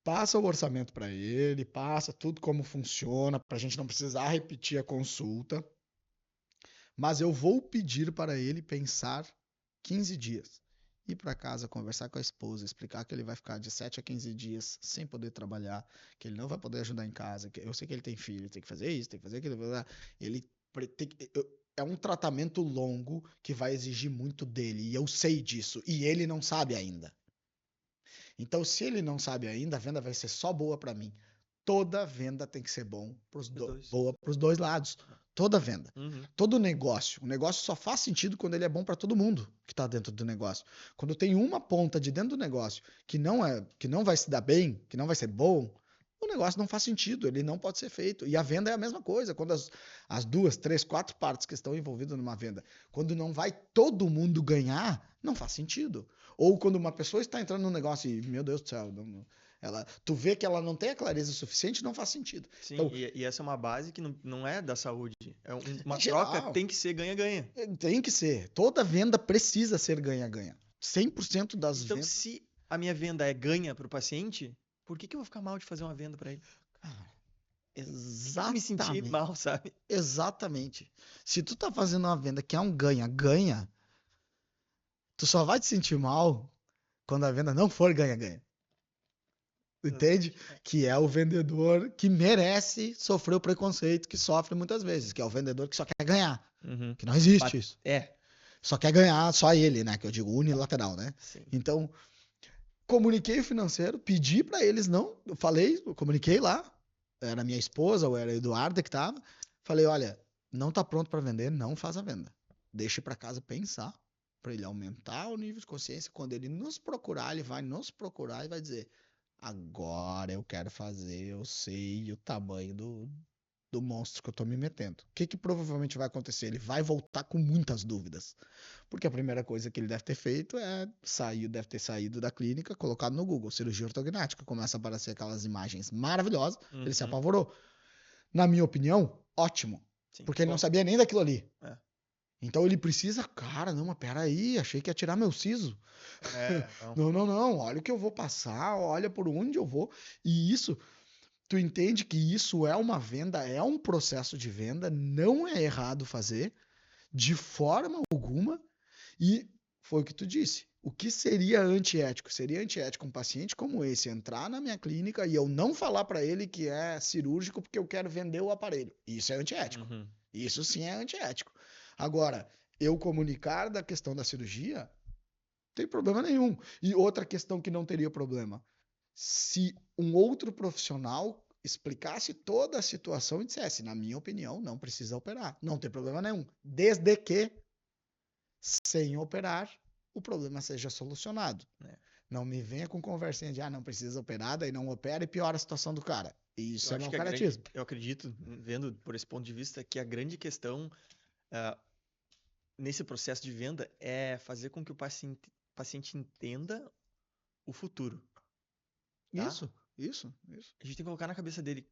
passa o orçamento para ele, passa tudo como funciona, para a gente não precisar repetir a consulta. Mas eu vou pedir para ele pensar 15 dias. Ir para casa, conversar com a esposa, explicar que ele vai ficar de 7 a 15 dias sem poder trabalhar, que ele não vai poder ajudar em casa, que eu sei que ele tem filho, tem que fazer isso, tem que fazer aquilo. Ele tem que, é um tratamento longo que vai exigir muito dele, e eu sei disso, e ele não sabe ainda. Então, se ele não sabe ainda, a venda vai ser só boa para mim. Toda venda tem que ser boa para os dois lados. Toda venda. Uhum. Todo negócio. O negócio só faz sentido quando ele é bom para todo mundo que está dentro do negócio. Quando tem uma ponta de dentro do negócio que não vai se dar bem, que não vai ser bom, o negócio não faz sentido, ele não pode ser feito. E a venda é a mesma coisa. Quando as 2, 3, 4 partes que estão envolvidas numa venda, quando não vai todo mundo ganhar, não faz sentido. Ou quando uma pessoa está entrando num negócio e, meu Deus do céu, tu vê que ela não tem a clareza suficiente, não faz sentido. Sim, então, e essa é uma base que não é da saúde. É uma geral, troca, tem que ser ganha-ganha. Tem que ser. Toda venda precisa ser ganha-ganha. 100% das Então, vendas. se a minha venda é ganha para o paciente, por que eu vou ficar mal de fazer uma venda para ele? Exatamente. Me sentir mal, sabe? Exatamente. Se tu tá fazendo uma venda que é um ganha-ganha, tu só vai te sentir mal quando a venda não for ganha-ganha. Entende? Que é o vendedor que merece sofrer o preconceito que sofre muitas vezes, que é o vendedor que só quer ganhar. Uhum. Que não existe isso. É. Só quer ganhar, só ele, né? Que eu digo unilateral, né? Sim. Então, comuniquei o financeiro, pedi para eles, não, eu falei, eu comuniquei lá, era minha esposa ou era a Eduarda que tava, falei, olha, não tá pronto para vender, não faz a venda. Deixe para casa pensar, para ele aumentar o nível de consciência, quando ele nos procurar, ele vai nos procurar e vai dizer, agora eu quero fazer, eu sei o tamanho do monstro que eu tô me metendo. O que provavelmente vai acontecer? Ele vai voltar com muitas dúvidas. Porque a primeira coisa que ele deve ter feito deve ter saído da clínica, colocado no Google, cirurgia ortognática, começa a aparecer aquelas imagens maravilhosas, ele se apavorou. Na minha opinião, ótimo. Sim, porque ele não sabia nem daquilo ali. É. Então ele precisa, cara, não, mas peraí, achei que ia tirar meu siso. Não, olha o que eu vou passar, olha por onde eu vou. E isso, tu entende que isso é uma venda, é um processo de venda, não é errado fazer, de forma alguma, e foi o que tu disse. O que seria antiético? Seria antiético um paciente como esse entrar na minha clínica e eu não falar para ele que é cirúrgico porque eu quero vender o aparelho. Isso é antiético. Uhum. Isso sim é antiético. Agora, eu comunicar da questão da cirurgia, não tem problema nenhum. E outra questão que não teria problema, se um outro profissional explicasse toda a situação e dissesse, na minha opinião, não precisa operar. Não tem problema nenhum. Desde que, sem operar, o problema seja solucionado. Não me venha com conversinha de, não precisa operar, daí não opera e piora a situação do cara. Isso é mau caratismo. Eu acredito, vendo por esse ponto de vista, que a grande questão nesse processo de venda é fazer com que o paciente entenda o futuro. Tá? Isso. A gente tem que colocar na cabeça dele,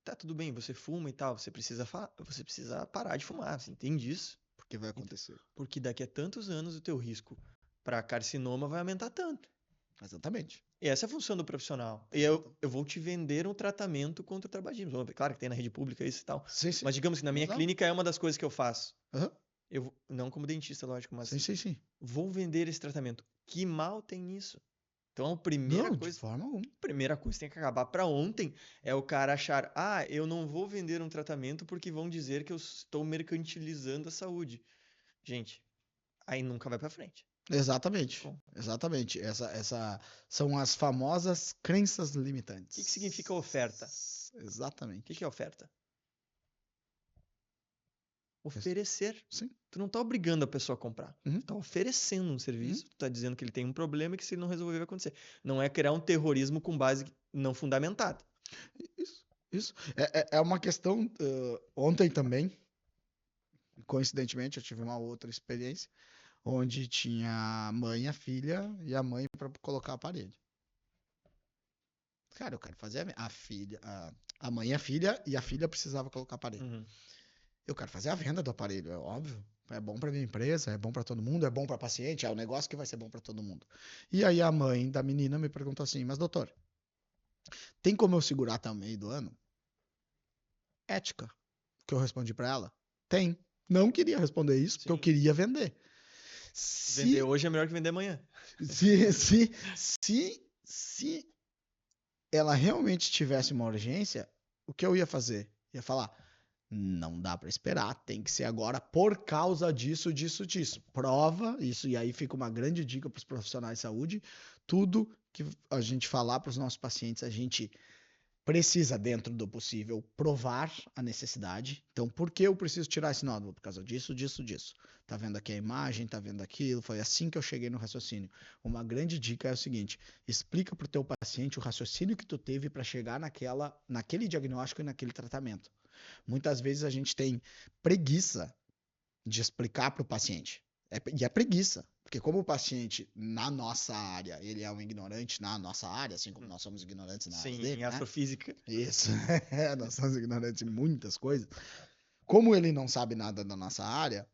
tá tudo bem, você fuma e tal, você precisa parar de fumar, você entende isso? Porque vai acontecer. Porque daqui a tantos anos o teu risco para carcinoma vai aumentar tanto. Exatamente. E essa é a função do profissional. E eu vou te vender um tratamento contra o tabagismo. Claro que tem na rede pública isso e tal. Sim. Mas digamos que na minha clínica é uma das coisas que eu faço. Uhum. Eu não como dentista, lógico, mas sim. Vou vender esse tratamento. Que mal tem isso? Então, a primeira coisa, de forma alguma. Primeira coisa que tem que acabar para ontem é o cara achar, eu não vou vender um tratamento porque vão dizer que eu estou mercantilizando a saúde. Gente, aí nunca vai para frente. Exatamente. Essa são as famosas crenças limitantes. O que significa oferta? Exatamente. O que é oferta? Oferecer. Sim. Tu não tá obrigando a pessoa a comprar. Uhum. Tu tá oferecendo um serviço, tu tá dizendo que ele tem um problema e que se ele não resolver vai acontecer. Não é criar um terrorismo com base não fundamentada. Isso. É uma questão... ontem também, coincidentemente, eu tive uma outra experiência onde tinha a mãe e a filha e a mãe para colocar aparelho. Cara, eu quero fazer a mãe e a filha precisava colocar aparelho. Uhum. Eu quero fazer a venda do aparelho, é óbvio. É bom para minha empresa, é bom para todo mundo, é bom para paciente, é um negócio que vai ser bom para todo mundo. E aí a mãe da menina me perguntou assim, mas doutor, Tem como eu segurar até o meio do ano? Ética. Que eu respondi pra ela? Tem. Não queria responder isso, porque eu queria vender. Vender hoje é melhor que vender amanhã. Se ela realmente tivesse uma urgência, o que eu ia fazer? Ia falar, não dá pra esperar, tem que ser agora por causa disso. Prova isso, e aí fica uma grande dica pros profissionais de saúde. Tudo que a gente falar pros nossos pacientes, a gente precisa, dentro do possível, provar a necessidade. Então, por que eu preciso tirar esse nódulo? Por causa disso. Tá vendo aqui a imagem, tá vendo aquilo? Foi assim que eu cheguei no raciocínio. Uma grande dica é o seguinte: explica pro teu paciente o raciocínio que tu teve para chegar naquele diagnóstico e naquele tratamento. Muitas vezes a gente tem preguiça de explicar pro paciente. E é preguiça. Porque como o paciente, na nossa área, ele é um ignorante na nossa área, assim como nós somos ignorantes na área dele, em astrofísica. Isso. Nós somos ignorantes em muitas coisas. Como ele não sabe nada da nossa área,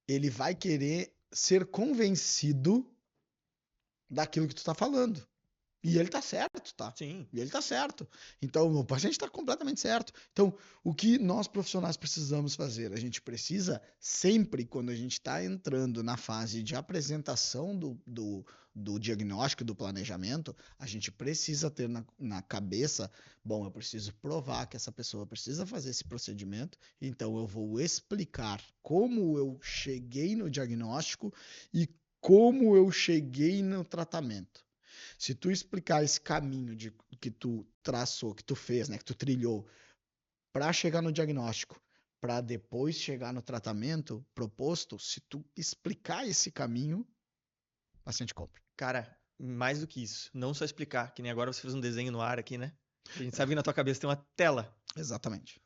ele vai querer ser convencido daquilo que tu tá falando. E ele tá certo, tá? Sim. E ele tá certo. Então, o paciente tá completamente certo. Então, o que nós profissionais precisamos fazer? A gente precisa sempre, quando a gente tá entrando na fase de apresentação do diagnóstico, do planejamento, a gente precisa ter na cabeça, bom, eu preciso provar que essa pessoa precisa fazer esse procedimento, então eu vou explicar como eu cheguei no diagnóstico e como eu cheguei no tratamento. Se tu explicar esse caminho que tu traçou, que tu fez, né, que tu trilhou para chegar no diagnóstico, para depois chegar no tratamento proposto, se tu explicar esse caminho, o paciente compra. Cara, mais do que isso. Não só explicar, que nem agora você fez um desenho no ar aqui, né? A gente sabe que na tua cabeça tem uma tela. Exatamente.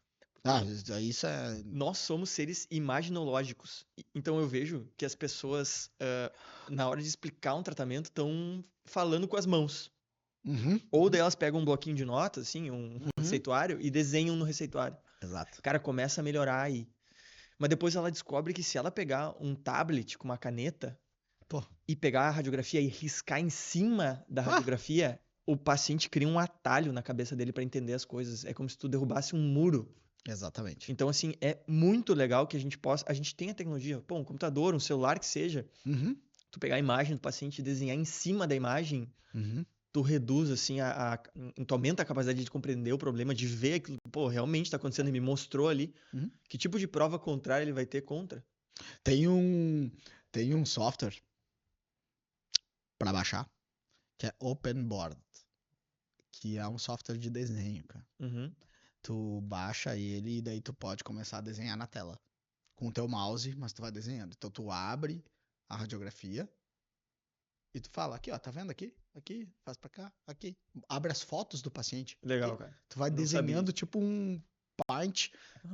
Isso é... Nós somos seres imaginológicos. Então eu vejo que as pessoas, na hora de explicar um tratamento, estão falando com as mãos. Ou daí elas pegam um bloquinho de notas, assim, um receituário, e desenham no receituário. Exato. Cara, começa a melhorar aí. Mas depois ela descobre que se ela pegar um tablet com uma caneta e pegar a radiografia e riscar em cima da radiografia, o paciente cria um atalho na cabeça dele para entender as coisas. É como se tu derrubasse um muro. Exatamente. Então, assim, é muito legal que a gente tenha tecnologia, pô, um computador, um celular que seja, tu pegar a imagem do paciente e desenhar em cima da imagem, tu reduz, assim, tu aumenta a capacidade de compreender o problema, de ver aquilo, pô, realmente tá acontecendo e me mostrou ali. Que tipo de prova contrária ele vai ter contra? Tem um software para baixar, que é OpenBoard, que é um software de desenho, cara. Tu baixa ele e daí tu pode começar a desenhar na tela. Com o teu mouse, mas tu vai desenhando. Então tu abre a radiografia e tu fala, aqui ó, tá vendo aqui? Aqui, faz pra cá, aqui. Abre as fotos do paciente. Legal, cara. Tu vai desenhando tipo um Paint.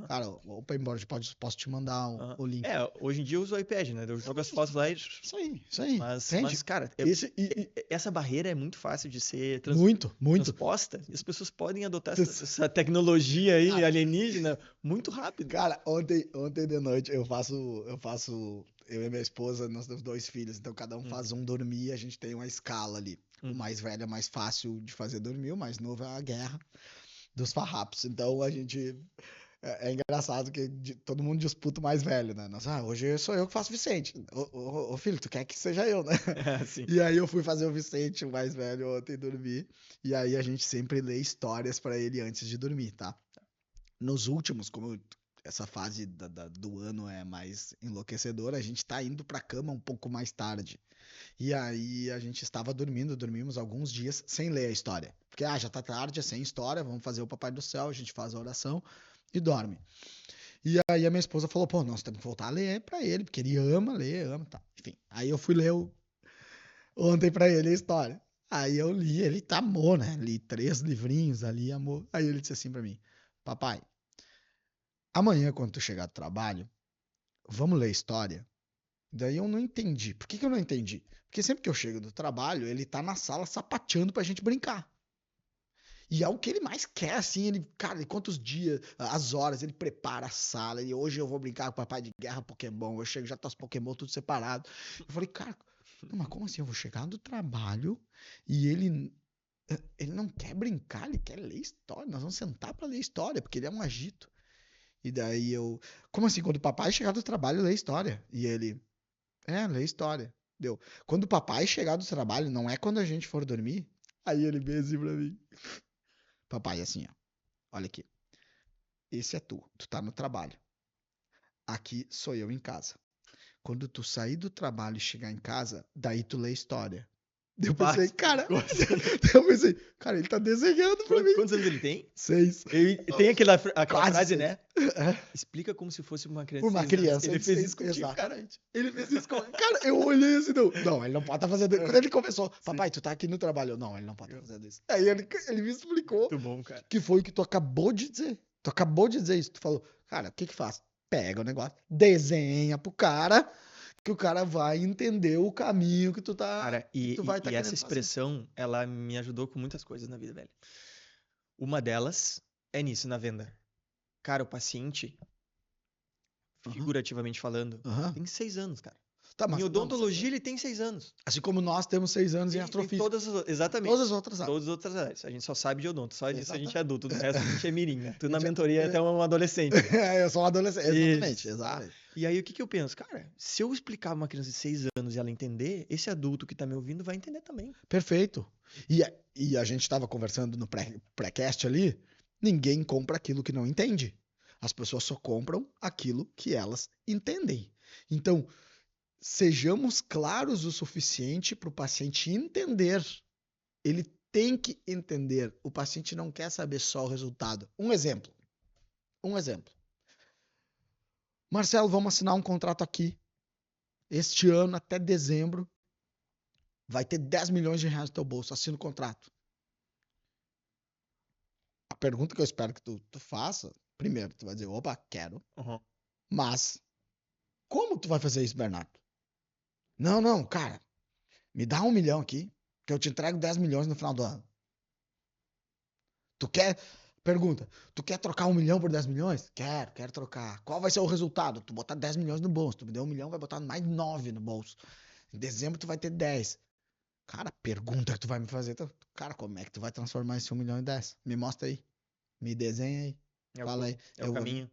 Cara, o OpenBoard, posso te mandar o link. Hoje em dia eu uso o iPad, né? Eu jogo as fotos lá e... Isso aí. Mas cara, essa barreira é muito fácil de ser muito transposta. E as pessoas podem adotar essa tecnologia aí alienígena muito rápido. Cara, ontem de noite eu e minha esposa, nós temos 2 filhos, então cada um faz um dormir e a gente tem uma escala ali. O mais velho é mais fácil de fazer dormir, o mais novo é a guerra dos farrapos. Então a gente... É engraçado que todo mundo disputa o mais velho, né? Hoje sou eu que faço Vicente. Ô filho, tu quer que seja eu, né? Sim. E aí eu fui fazer o Vicente, o mais velho, ontem dormir. E aí a gente sempre lê histórias pra ele antes de dormir, tá? Nos últimos, como essa fase do ano é mais enlouquecedora, a gente tá indo pra cama um pouco mais tarde. E aí a gente estava dormimos alguns dias sem ler a história. Porque, já tá tarde, é sem história, vamos fazer o Papai do Céu, a gente faz a oração e dorme. E aí a minha esposa falou, pô, nós temos que voltar a ler pra ele, porque ele ama ler, tá. Enfim, aí eu fui ler ontem pra ele a história. Aí eu li, ele amou, né? Li 3 livrinhos ali, amor. Aí ele disse assim pra mim, papai, amanhã quando tu chegar do trabalho, vamos ler a história? Daí eu não entendi. Por que eu não entendi? Porque sempre que eu chego do trabalho, ele tá na sala sapateando pra gente brincar. E é o que ele mais quer, assim, ele conta os dias, as horas, ele prepara a sala, e hoje eu vou brincar com o papai de guerra Pokémon, eu chego, já tá os Pokémon tudo separado. Eu falei, cara, não, mas como assim? Eu vou chegar do trabalho e ele Ele não quer brincar, ele quer ler história. Nós vamos sentar pra ler história, porque ele é um agito. E daí eu... Como assim? Quando o papai chegar do trabalho, lê história. E ele... lê história. Deu. Quando o papai chegar do trabalho, não é quando a gente for dormir. Aí ele veio assim pra mim. Papai, assim, ó. Olha aqui. Esse é tu. Tu tá no trabalho. Aqui sou eu em casa. Quando tu sair do trabalho e chegar em casa, daí tu lê história. Eu pensei, cara, ele tá desenhando pra mim. Quantos anos ele tem? 6. Tem aquela Quase frase, 6. né? Explica como se fosse uma criança. Uma criança. Ele fez isso contigo, exatamente. Ele fez isso comigo. Cara, eu olhei assim, não, ele não pode estar fazendo isso. Quando ele começou, papai, tu tá aqui no trabalho. Não, ele não pode estar fazendo isso. Aí ele me explicou. Muito bom, cara. Que foi o que tu acabou de dizer. Tu acabou de dizer isso. Tu falou, cara, o que faz? Pega o negócio, desenha pro cara, que o cara vai entender o caminho que tu tá... Cara, e essa expressão, ela me ajudou com muitas coisas na vida, velho. Uma delas é nisso, na venda. Cara, o paciente, figurativamente falando, tem 6 anos, cara. Tá, mas, em odontologia, ele tem 6 anos. Assim como nós temos 6 anos em astrofísica. Exatamente. Todas as outras áreas. Todas as outras áreas. A gente só sabe de odonto. Só disso a gente é adulto. Do resto a gente é mirim, né? Tu na mentoria até um adolescente. Eu sou um adolescente. Exatamente. E aí, o que eu penso? Cara, se eu explicar pra uma criança de 6 anos e ela entender, esse adulto que tá me ouvindo vai entender também. Perfeito. E a gente tava conversando no pré-cast ali, ninguém compra aquilo que não entende. As pessoas só compram aquilo que elas entendem. Então, sejamos claros o suficiente para o paciente entender. Ele tem que entender. O paciente não quer saber só o resultado. Um exemplo. Marcelo, vamos assinar um contrato aqui. Este ano, até dezembro, vai ter 10 milhões de reais no teu bolso. Assina o contrato. A pergunta que eu espero que tu faça, primeiro, tu vai dizer, opa, quero. Mas, como tu vai fazer isso, Bernardo? Não, cara, me dá 1 milhão aqui, que eu te entrego 10 milhões no final do ano. Pergunta, tu quer trocar 1 milhão por 10 milhões? Quero trocar. Qual vai ser o resultado? Tu botar 10 milhões no bolso, tu me deu 1 milhão, vai botar mais 9 no bolso. Em dezembro tu vai ter 10. Cara, pergunta que tu vai me fazer. Cara, como é que tu vai transformar esse 1 milhão em 10? Me mostra aí. Me desenha aí. Fala aí. É o caminho.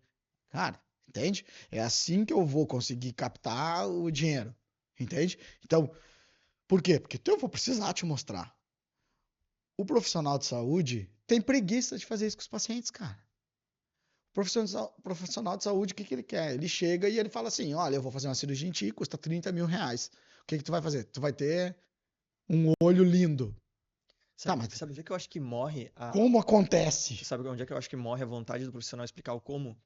Cara, entende? É assim que eu vou conseguir captar o dinheiro. Entende? Então, por quê? Porque eu vou precisar te mostrar. O profissional de saúde tem preguiça de fazer isso com os pacientes, cara. O profissional de saúde, o que ele quer? Ele chega e ele fala assim, olha, eu vou fazer uma cirurgia em ti, custa 30 mil reais. O que tu vai fazer? Tu vai ter um olho lindo. Sabe onde é que eu acho que morre Como acontece? Sabe onde é que eu acho que morre a vontade do profissional explicar o como?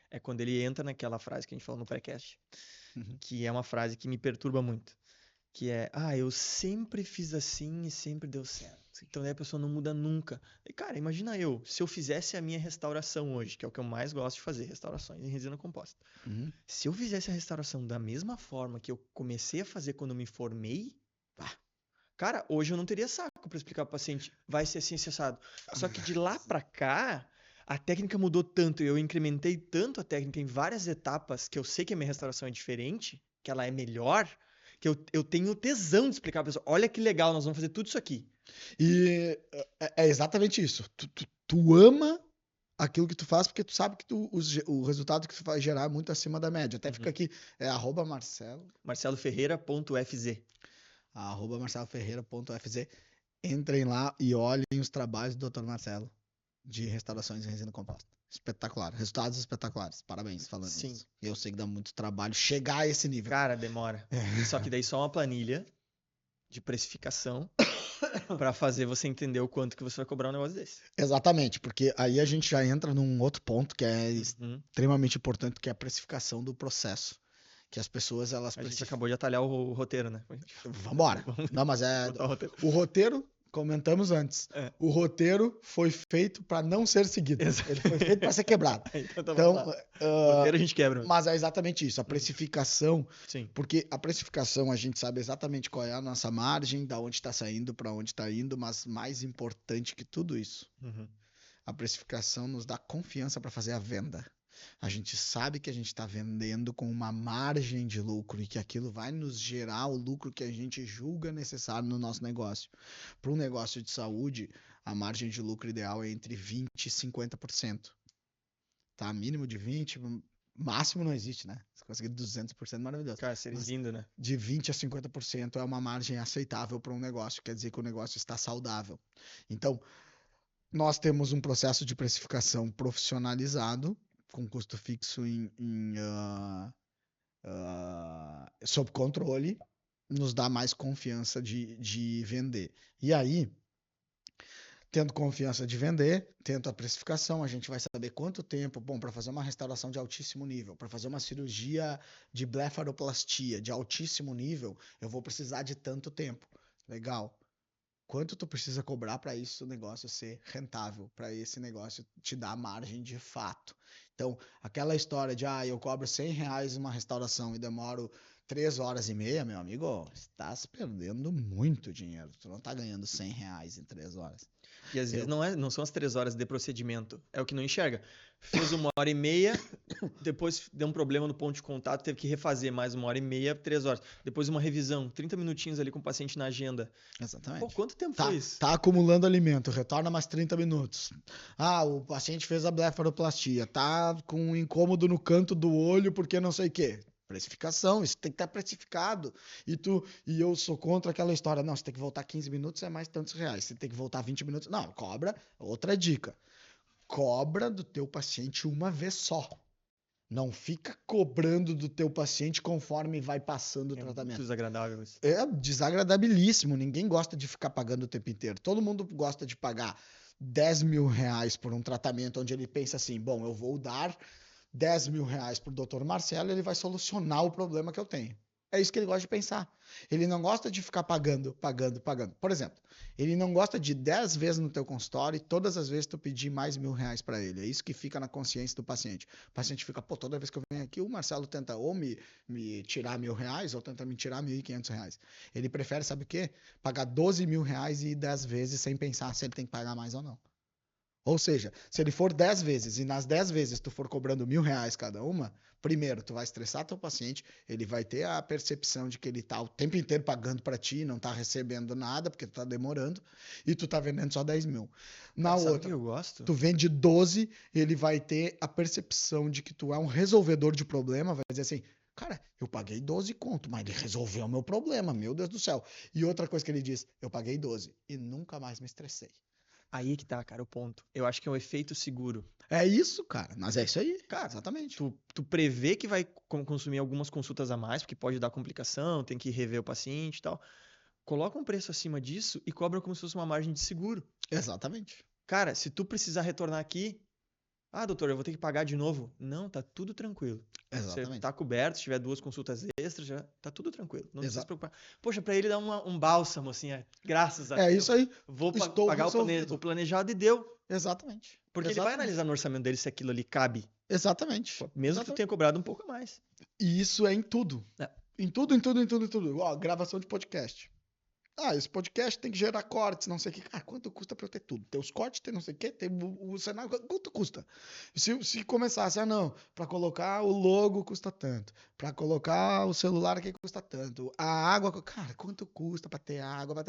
É quando ele entra naquela frase que a gente falou no pré-cast, que é uma frase que me perturba muito. Que é, eu sempre fiz assim e sempre deu certo. Então daí a pessoa não muda nunca. E, cara, imagina se eu fizesse a minha restauração hoje, que é o que eu mais gosto de fazer, restaurações em resina composta. Se eu fizesse a restauração da mesma forma que eu comecei a fazer quando me formei, cara, hoje eu não teria saco para explicar pro paciente, vai ser assim, acessado. Só que de lá pra cá, a técnica mudou tanto, eu incrementei tanto a técnica em várias etapas, que eu sei que a minha restauração é diferente, que ela é melhor, que eu tenho tesão de explicar pra pessoa, olha que legal, nós vamos fazer tudo isso aqui. E é exatamente isso. Tu ama aquilo que tu faz, porque tu sabe que o resultado que tu vai gerar é muito acima da média. Até fica aqui, @Marcelo. marceloferreira.fz @marceloferreira.fz. Entrem lá e olhem os trabalhos do Dr. Marcelo de restaurações em resina composta. Espetacular. Resultados espetaculares. Parabéns falando isso. Eu sei que dá muito trabalho chegar a esse nível. Cara, demora. Só que daí só uma planilha de precificação para fazer você entender o quanto que você vai cobrar um negócio desse. Exatamente, porque aí a gente já entra num outro ponto que é extremamente importante, que é a precificação do processo. Que as pessoas, elas... A gente acabou de atalhar o roteiro, né? Vambora. Não, mas o roteiro, comentamos antes. O roteiro foi feito para não ser seguido. Ele foi feito para ser quebrado. Então, o roteiro a gente quebra. Mas é exatamente isso. A precificação. Sim. Porque a precificação, a gente sabe exatamente qual é a nossa margem, da onde está saindo, para onde está indo, mas mais importante que tudo isso, a precificação nos dá confiança para fazer a venda. A gente sabe que a gente está vendendo com uma margem de lucro e que aquilo vai nos gerar o lucro que a gente julga necessário no nosso negócio. Para um negócio de saúde, a margem de lucro ideal é entre 20% e 50%. Tá? Mínimo de 20%, máximo não existe, né? Se conseguir 200%, maravilhoso. Cara, seria lindo, né? De 20% a 50% é uma margem aceitável para um negócio. Quer dizer que o negócio está saudável. Então, nós temos um processo de precificação profissionalizado, com custo fixo sob controle, nos dá mais confiança de vender. E aí, tendo confiança de vender, tendo a precificação, a gente vai saber quanto tempo, bom, para fazer uma restauração de altíssimo nível, para fazer uma cirurgia de blefaroplastia de altíssimo nível, eu vou precisar de tanto tempo. Legal. Quanto tu precisa cobrar para isso o negócio ser rentável, para esse negócio te dar margem de fato. Então, aquela história de, eu cobro R$100 uma restauração e demoro 3 horas e meia, meu amigo, está se perdendo muito dinheiro. Tu não tá ganhando R$100 em 3 horas. E às vezes não são as 3 horas de procedimento, é o que não enxerga. Fez 1h30, depois deu um problema no ponto de contato, teve que refazer mais 1h30, 3 horas. Depois uma revisão, 30 minutinhos ali com o paciente na agenda. Exatamente. Pô, quanto tempo foi isso? Tá acumulando alimento, retorna mais 30 minutos. O paciente fez a blefaroplastia, tá com um incômodo no canto do olho porque não sei o quê. Precificação, isso tem que estar precificado. E eu sou contra aquela história, não, você tem que voltar 15 minutos, é mais tantos reais. Você tem que voltar 20 minutos. Não, cobra. Outra dica. Cobra do teu paciente uma vez só. Não fica cobrando do teu paciente conforme vai passando o tratamento. É muito desagradável isso. É desagradabilíssimo. Ninguém gosta de ficar pagando o tempo inteiro. Todo mundo gosta de pagar R$10.000 por um tratamento onde ele pensa assim, bom, eu vou dar R$10.000 pro Dr. Marcelo, ele vai solucionar o problema que eu tenho. É isso que ele gosta de pensar. Ele não gosta de ficar pagando. Por exemplo, ele não gosta de 10 vezes no teu consultório e todas as vezes tu pedir mais R$1.000 para ele. É isso que fica na consciência do paciente. O paciente fica, toda vez que eu venho aqui, o Marcelo tenta ou me tirar R$1.000 ou tenta me tirar R$1.500. Ele prefere, sabe o quê? Pagar R$12.000 e ir 10 vezes sem pensar se ele tem que pagar mais ou não. Ou seja, se ele for 10 vezes e nas 10 vezes tu for cobrando R$1.000 cada uma, primeiro, tu vai estressar teu paciente, ele vai ter a percepção de que ele tá o tempo inteiro pagando para ti e não tá recebendo nada, porque tu tá demorando, e tu tá vendendo só 10 mil. Na outra, eu gosto? Tu vende 12, ele vai ter a percepção de que tu é um resolvedor de problema, vai dizer assim, cara, eu paguei 12 conto, mas ele resolveu o meu problema, meu Deus do céu. E outra coisa que ele diz, eu paguei 12 e nunca mais me estressei. Aí que tá, cara, o ponto. Eu acho que é um efeito seguro. É isso, cara. Mas é isso aí, cara, exatamente. Tu prevê que vai consumir algumas consultas a mais, porque pode dar complicação, tem que rever o paciente e tal. Coloca um preço acima disso e cobra como se fosse uma margem de seguro. Exatamente. Cara, se tu precisar retornar aqui, doutor, eu vou ter que pagar de novo. Não, tá tudo tranquilo. Exatamente. Você tá coberto, se tiver 2 consultas extras, já tá tudo tranquilo. Não precisa se preocupar. Poxa, pra ele dar um bálsamo, assim, graças a Deus. É isso aí. Vou pagar o planejado e deu. Exatamente. Porque ele vai analisar no orçamento dele se aquilo ali cabe. Exatamente. Mesmo que tu tenha cobrado um pouco a mais. E isso é em tudo. Em tudo. Gravação de podcast. Esse podcast tem que gerar cortes, não sei o que. Cara, quanto custa pra eu ter tudo? Tem os cortes, tem não sei o que, tem o cenário, quanto custa? Se começasse, pra colocar o logo custa tanto, pra colocar o celular aqui custa tanto, a água, cara, quanto custa pra ter água,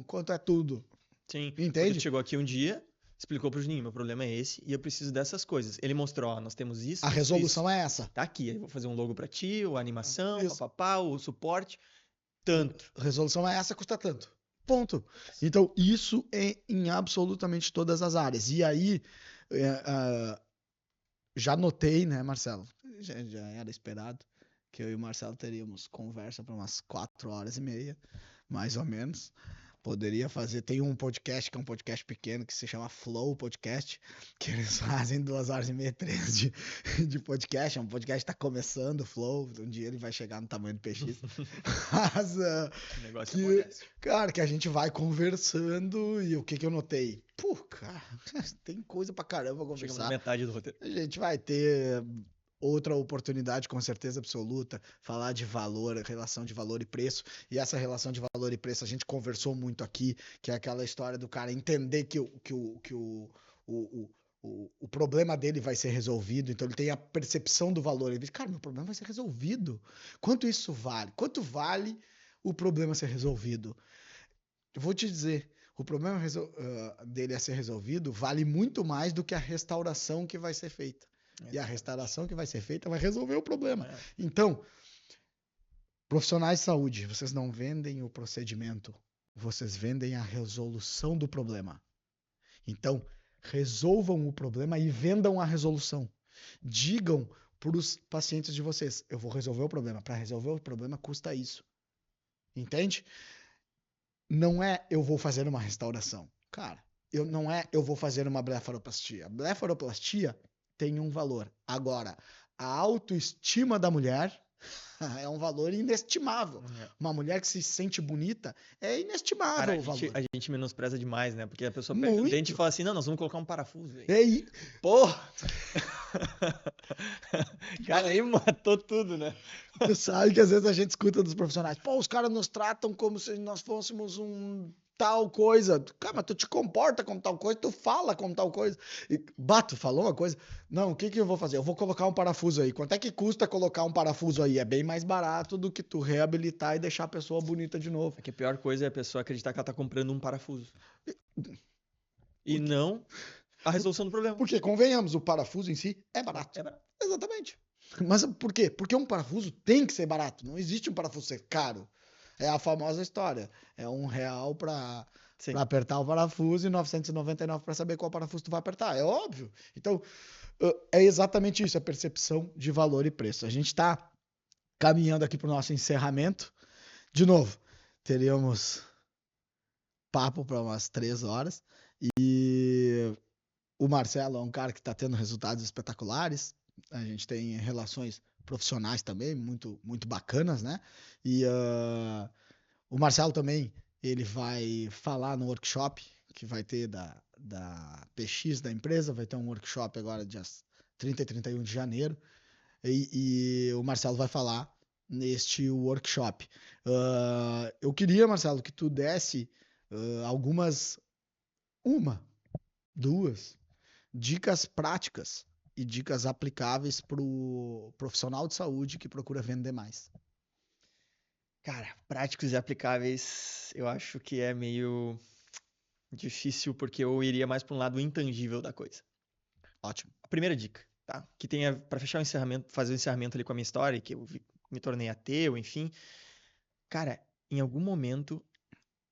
quanto é tudo? Sim, entende? Tu chegou aqui um dia, explicou pro Juninho, meu problema é esse e eu preciso dessas coisas. Ele mostrou, nós temos isso. A resolução é essa. Tá aqui, eu vou fazer um logo pra ti, a animação, papapá, o suporte. Tanto. A resolução é essa, custa tanto. Ponto. Então, isso é em absolutamente todas as áreas. E aí, já notei, né, Marcelo? Já era esperado que eu e o Marcelo teríamos conversa por umas 4h30, mais ou menos. Poderia fazer, tem um podcast que é um podcast pequeno que se chama Flow Podcast, que eles fazem 2h30, 3 de podcast. É um podcast que tá começando, o Flow, um dia ele vai chegar no tamanho do PX. Mas, o negócio acontece. Cara, que a gente vai conversando e o que eu notei? Cara, tem coisa pra caramba pra conversar. Chegamos na metade do roteiro. A gente vai ter outra oportunidade, com certeza absoluta, falar de valor, relação de valor e preço. E essa relação de valor e preço a gente conversou muito aqui, que é aquela história do cara entender que o o problema dele vai ser resolvido, então ele tem a percepção do valor. Ele diz, cara, meu problema vai ser resolvido. Quanto isso vale? Quanto vale o problema ser resolvido? Eu vou te dizer, o problema dele a ser resolvido vale muito mais do que a restauração que vai ser feita. E a restauração que vai ser feita vai resolver o problema. Então, profissionais de saúde, vocês não vendem o procedimento, vocês vendem a resolução do problema. Então, resolvam o problema e vendam a resolução. Digam para os pacientes de vocês, eu vou resolver o problema. Para resolver o problema custa isso. Entende? Não é eu vou fazer uma restauração. Cara, não é eu vou fazer uma blefaroplastia. Blefaroplastia tem um valor. Agora, a autoestima da mulher é um valor inestimável. Uma mulher que se sente bonita é inestimável. Cara, o valor. A gente menospreza demais, né? Porque a pessoa pega o dente e fala assim, não, nós vamos colocar um parafuso. Véio. Porra! Cara, aí matou tudo, né? Tu sabe que às vezes a gente escuta dos profissionais, pô, os caras nos tratam como se nós fôssemos um tal coisa. Cara, mas tu te comporta como tal coisa, tu fala como tal coisa. E, Bato, falou uma coisa. Não, o que eu vou fazer? Eu vou colocar um parafuso aí. Quanto é que custa colocar um parafuso aí? É bem mais barato do que tu reabilitar e deixar a pessoa bonita de novo. É que a pior coisa é a pessoa acreditar que ela tá comprando um parafuso. E não a resolução do problema. Porque, convenhamos, o parafuso em si é barato. É barato. Exatamente. Mas por quê? Porque um parafuso tem que ser barato. Não existe um parafuso ser caro. É a famosa história. É R$1 pra apertar o parafuso e 999 para saber qual parafuso tu vai apertar. É óbvio. Então, é exatamente isso. A percepção de valor e preço. A gente está caminhando aqui para o nosso encerramento. De novo, teríamos papo para umas 3 horas. E o Marcelo é um cara que está tendo resultados espetaculares. A gente tem relações profissionais também muito, muito bacanas, né? E o Marcelo também, ele vai falar no workshop que vai ter da PX da empresa, vai ter um workshop agora dias 30 e 31 de janeiro, e o Marcelo vai falar neste workshop. Eu queria, Marcelo, que tu desse algumas, 2 dicas práticas e dicas aplicáveis para o profissional de saúde que procura vender mais. Cara, práticos e aplicáveis, eu acho que é meio difícil porque eu iria mais para um lado intangível da coisa. Ótimo. A primeira dica, tá? Que tenha para fechar o encerramento, fazer o encerramento ali com a minha história, que eu me tornei ateu, enfim. Cara, em algum momento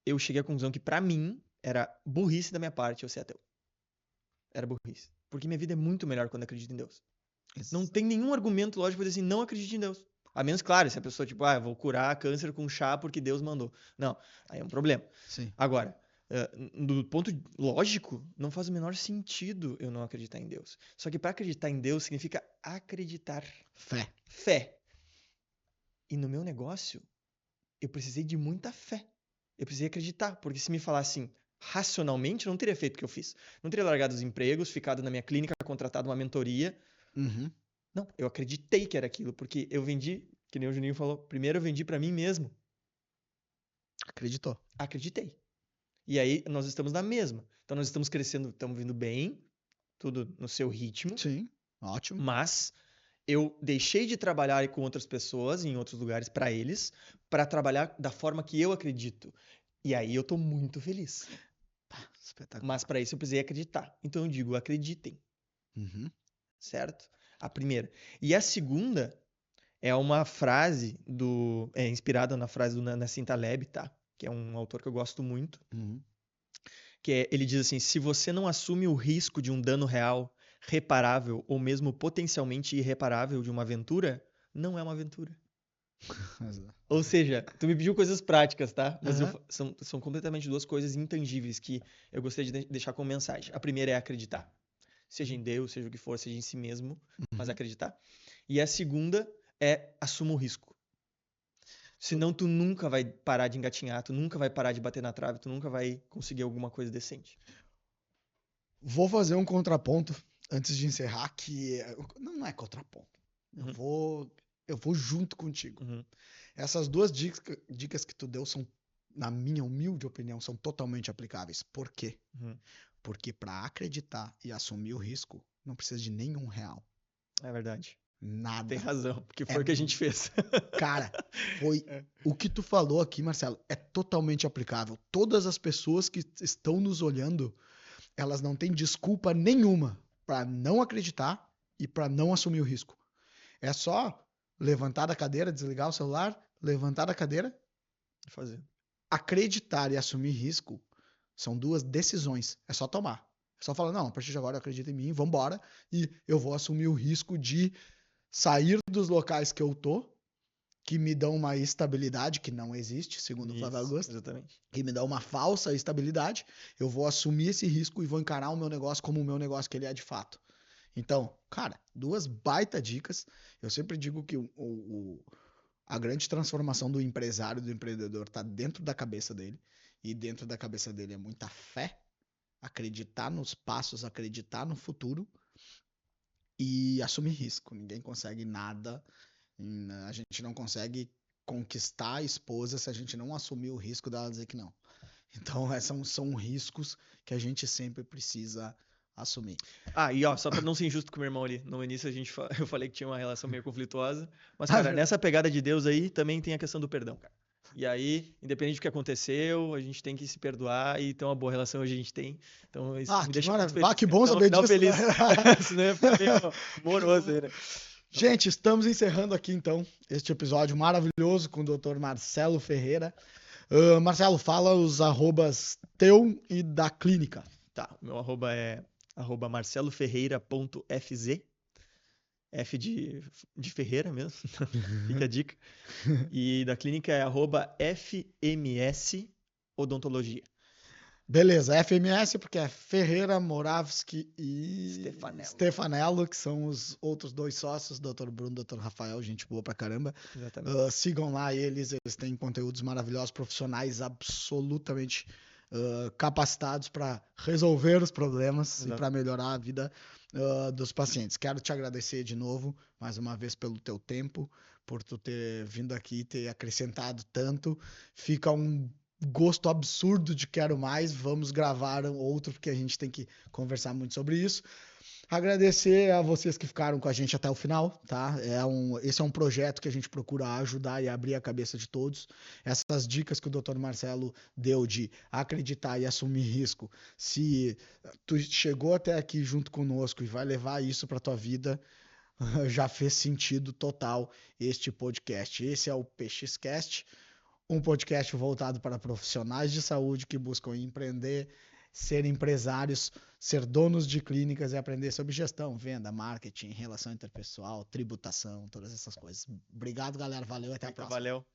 eu cheguei à conclusão que para mim era burrice da minha parte eu ser ateu. Era burrice. Porque minha vida é muito melhor quando eu acredito em Deus. Não tem nenhum argumento lógico pra dizer assim, não acredite em Deus. A menos, claro, se a pessoa, tipo, eu vou curar câncer com chá porque Deus mandou. Não, aí é um problema. Sim. Agora, do ponto lógico, não faz o menor sentido eu não acreditar em Deus. Só que para acreditar em Deus significa acreditar. Fé. E no meu negócio, eu precisei de muita fé. Eu precisei acreditar, porque se me falassem racionalmente, eu não teria feito o que eu fiz. Não teria largado os empregos, ficado na minha clínica, contratado uma mentoria. Uhum. Não, eu acreditei que era aquilo, porque eu vendi, que nem o Juninho falou, primeiro eu vendi para mim mesmo. Acreditou. Acreditei. E aí nós estamos na mesma. Então nós estamos crescendo, estamos vindo bem, tudo no seu ritmo. Sim, ótimo. Mas eu deixei de trabalhar com outras pessoas, em outros lugares, para eles, para trabalhar da forma que eu acredito. E aí eu tô muito feliz. Espetáculo. Mas para isso eu precisei acreditar. Então eu digo, acreditem. Uhum. Certo? A primeira. E a segunda é uma frase inspirada na frase do Nassim Taleb, tá? Que é um autor que eu gosto muito. Uhum. Ele diz assim, se você não assume o risco de um dano real, reparável ou mesmo potencialmente irreparável de uma aventura, não é uma aventura. Ou seja, tu me pediu coisas práticas, tá? Mas são completamente 2 coisas intangíveis que eu gostaria de deixar como mensagem. A primeira é acreditar. Seja em Deus, seja o que for, seja em si mesmo, mas acreditar. E a segunda é assuma o risco. Senão tu nunca vai parar de engatinhar, tu nunca vai parar de bater na trave, tu nunca vai conseguir alguma coisa decente. Vou fazer um contraponto antes de encerrar, que não é contraponto. Eu vou junto contigo. Uhum. Essas 2 dicas que tu deu são, na minha humilde opinião, são totalmente aplicáveis. Por quê? Uhum. Porque para acreditar e assumir o risco, não precisa de nenhum real. É verdade. Nada. Tem razão, porque foi o que a gente fez. Cara, foi o que tu falou aqui, Marcelo, é totalmente aplicável. Todas as pessoas que estão nos olhando, elas não têm desculpa nenhuma para não acreditar e para não assumir o risco. É só levantar da cadeira, desligar o celular, levantar da cadeira, fazer. Acreditar e assumir risco são 2 decisões. É só tomar. É só falar, não, a partir de agora eu acredito em mim, vambora, e eu vou assumir o risco de sair dos locais que eu tô, que me dão uma estabilidade que não existe, segundo o Flávio Augusto. Exatamente. Que me dá uma falsa estabilidade. Eu vou assumir esse risco e vou encarar o meu negócio como o meu negócio que ele é de fato. Então, cara, 2 baita dicas. Eu sempre digo que a grande transformação do empresário, do empreendedor, tá dentro da cabeça dele. E dentro da cabeça dele é muita fé, acreditar nos passos, acreditar no futuro e assumir risco. Ninguém consegue nada. A gente não consegue conquistar a esposa se a gente não assumir o risco dela dizer que não. Então, são riscos que a gente sempre precisa assumir. E ó, só pra não ser injusto com o meu irmão ali, no início eu falei que tinha uma relação meio conflituosa, mas, cara, nessa pegada de Deus aí, também tem a questão do perdão, cara. E aí, independente do que aconteceu, a gente tem que se perdoar e ter uma boa relação, hoje a gente tem. Então, isso me deixa muito feliz. Que bom saber disso. Feliz. Senão ia ficar meio moroso aí, né? Gente, estamos encerrando aqui, então, este episódio maravilhoso com o Dr. Marcelo Ferreira. Marcelo, fala os arrobas teu e da clínica. Tá, o meu arroba é @marceloferreira.fz. F de Ferreira mesmo, fica a dica. E da clínica é @FMS Odontologia. Beleza, FMS porque é Ferreira, Moravski e Stefanello, que são os outros 2 sócios, Dr. Bruno e Dr. Rafael, gente boa pra caramba. Exatamente. Sigam lá eles têm conteúdos maravilhosos, profissionais absolutamente capacitados para resolver os problemas. Exato. E para melhorar a vida dos pacientes. Quero te agradecer de novo, mais uma vez, pelo teu tempo, por tu ter vindo aqui e ter acrescentado tanto. Fica um gosto absurdo de quero mais, vamos gravar outro, porque a gente tem que conversar muito sobre isso. Agradecer a vocês que ficaram com a gente até o final, tá? Esse é um projeto que a gente procura ajudar e abrir a cabeça de todos. Essas dicas que o Dr. Marcelo deu de acreditar e assumir risco, se tu chegou até aqui junto conosco e vai levar isso para tua vida, já fez sentido total este podcast. Esse é o PXcast, um podcast voltado para profissionais de saúde que buscam empreender, ser empresários, ser donos de clínicas e aprender sobre gestão, venda, marketing, relação interpessoal, tributação, todas essas coisas. Obrigado, galera. Valeu, até a próxima. Valeu.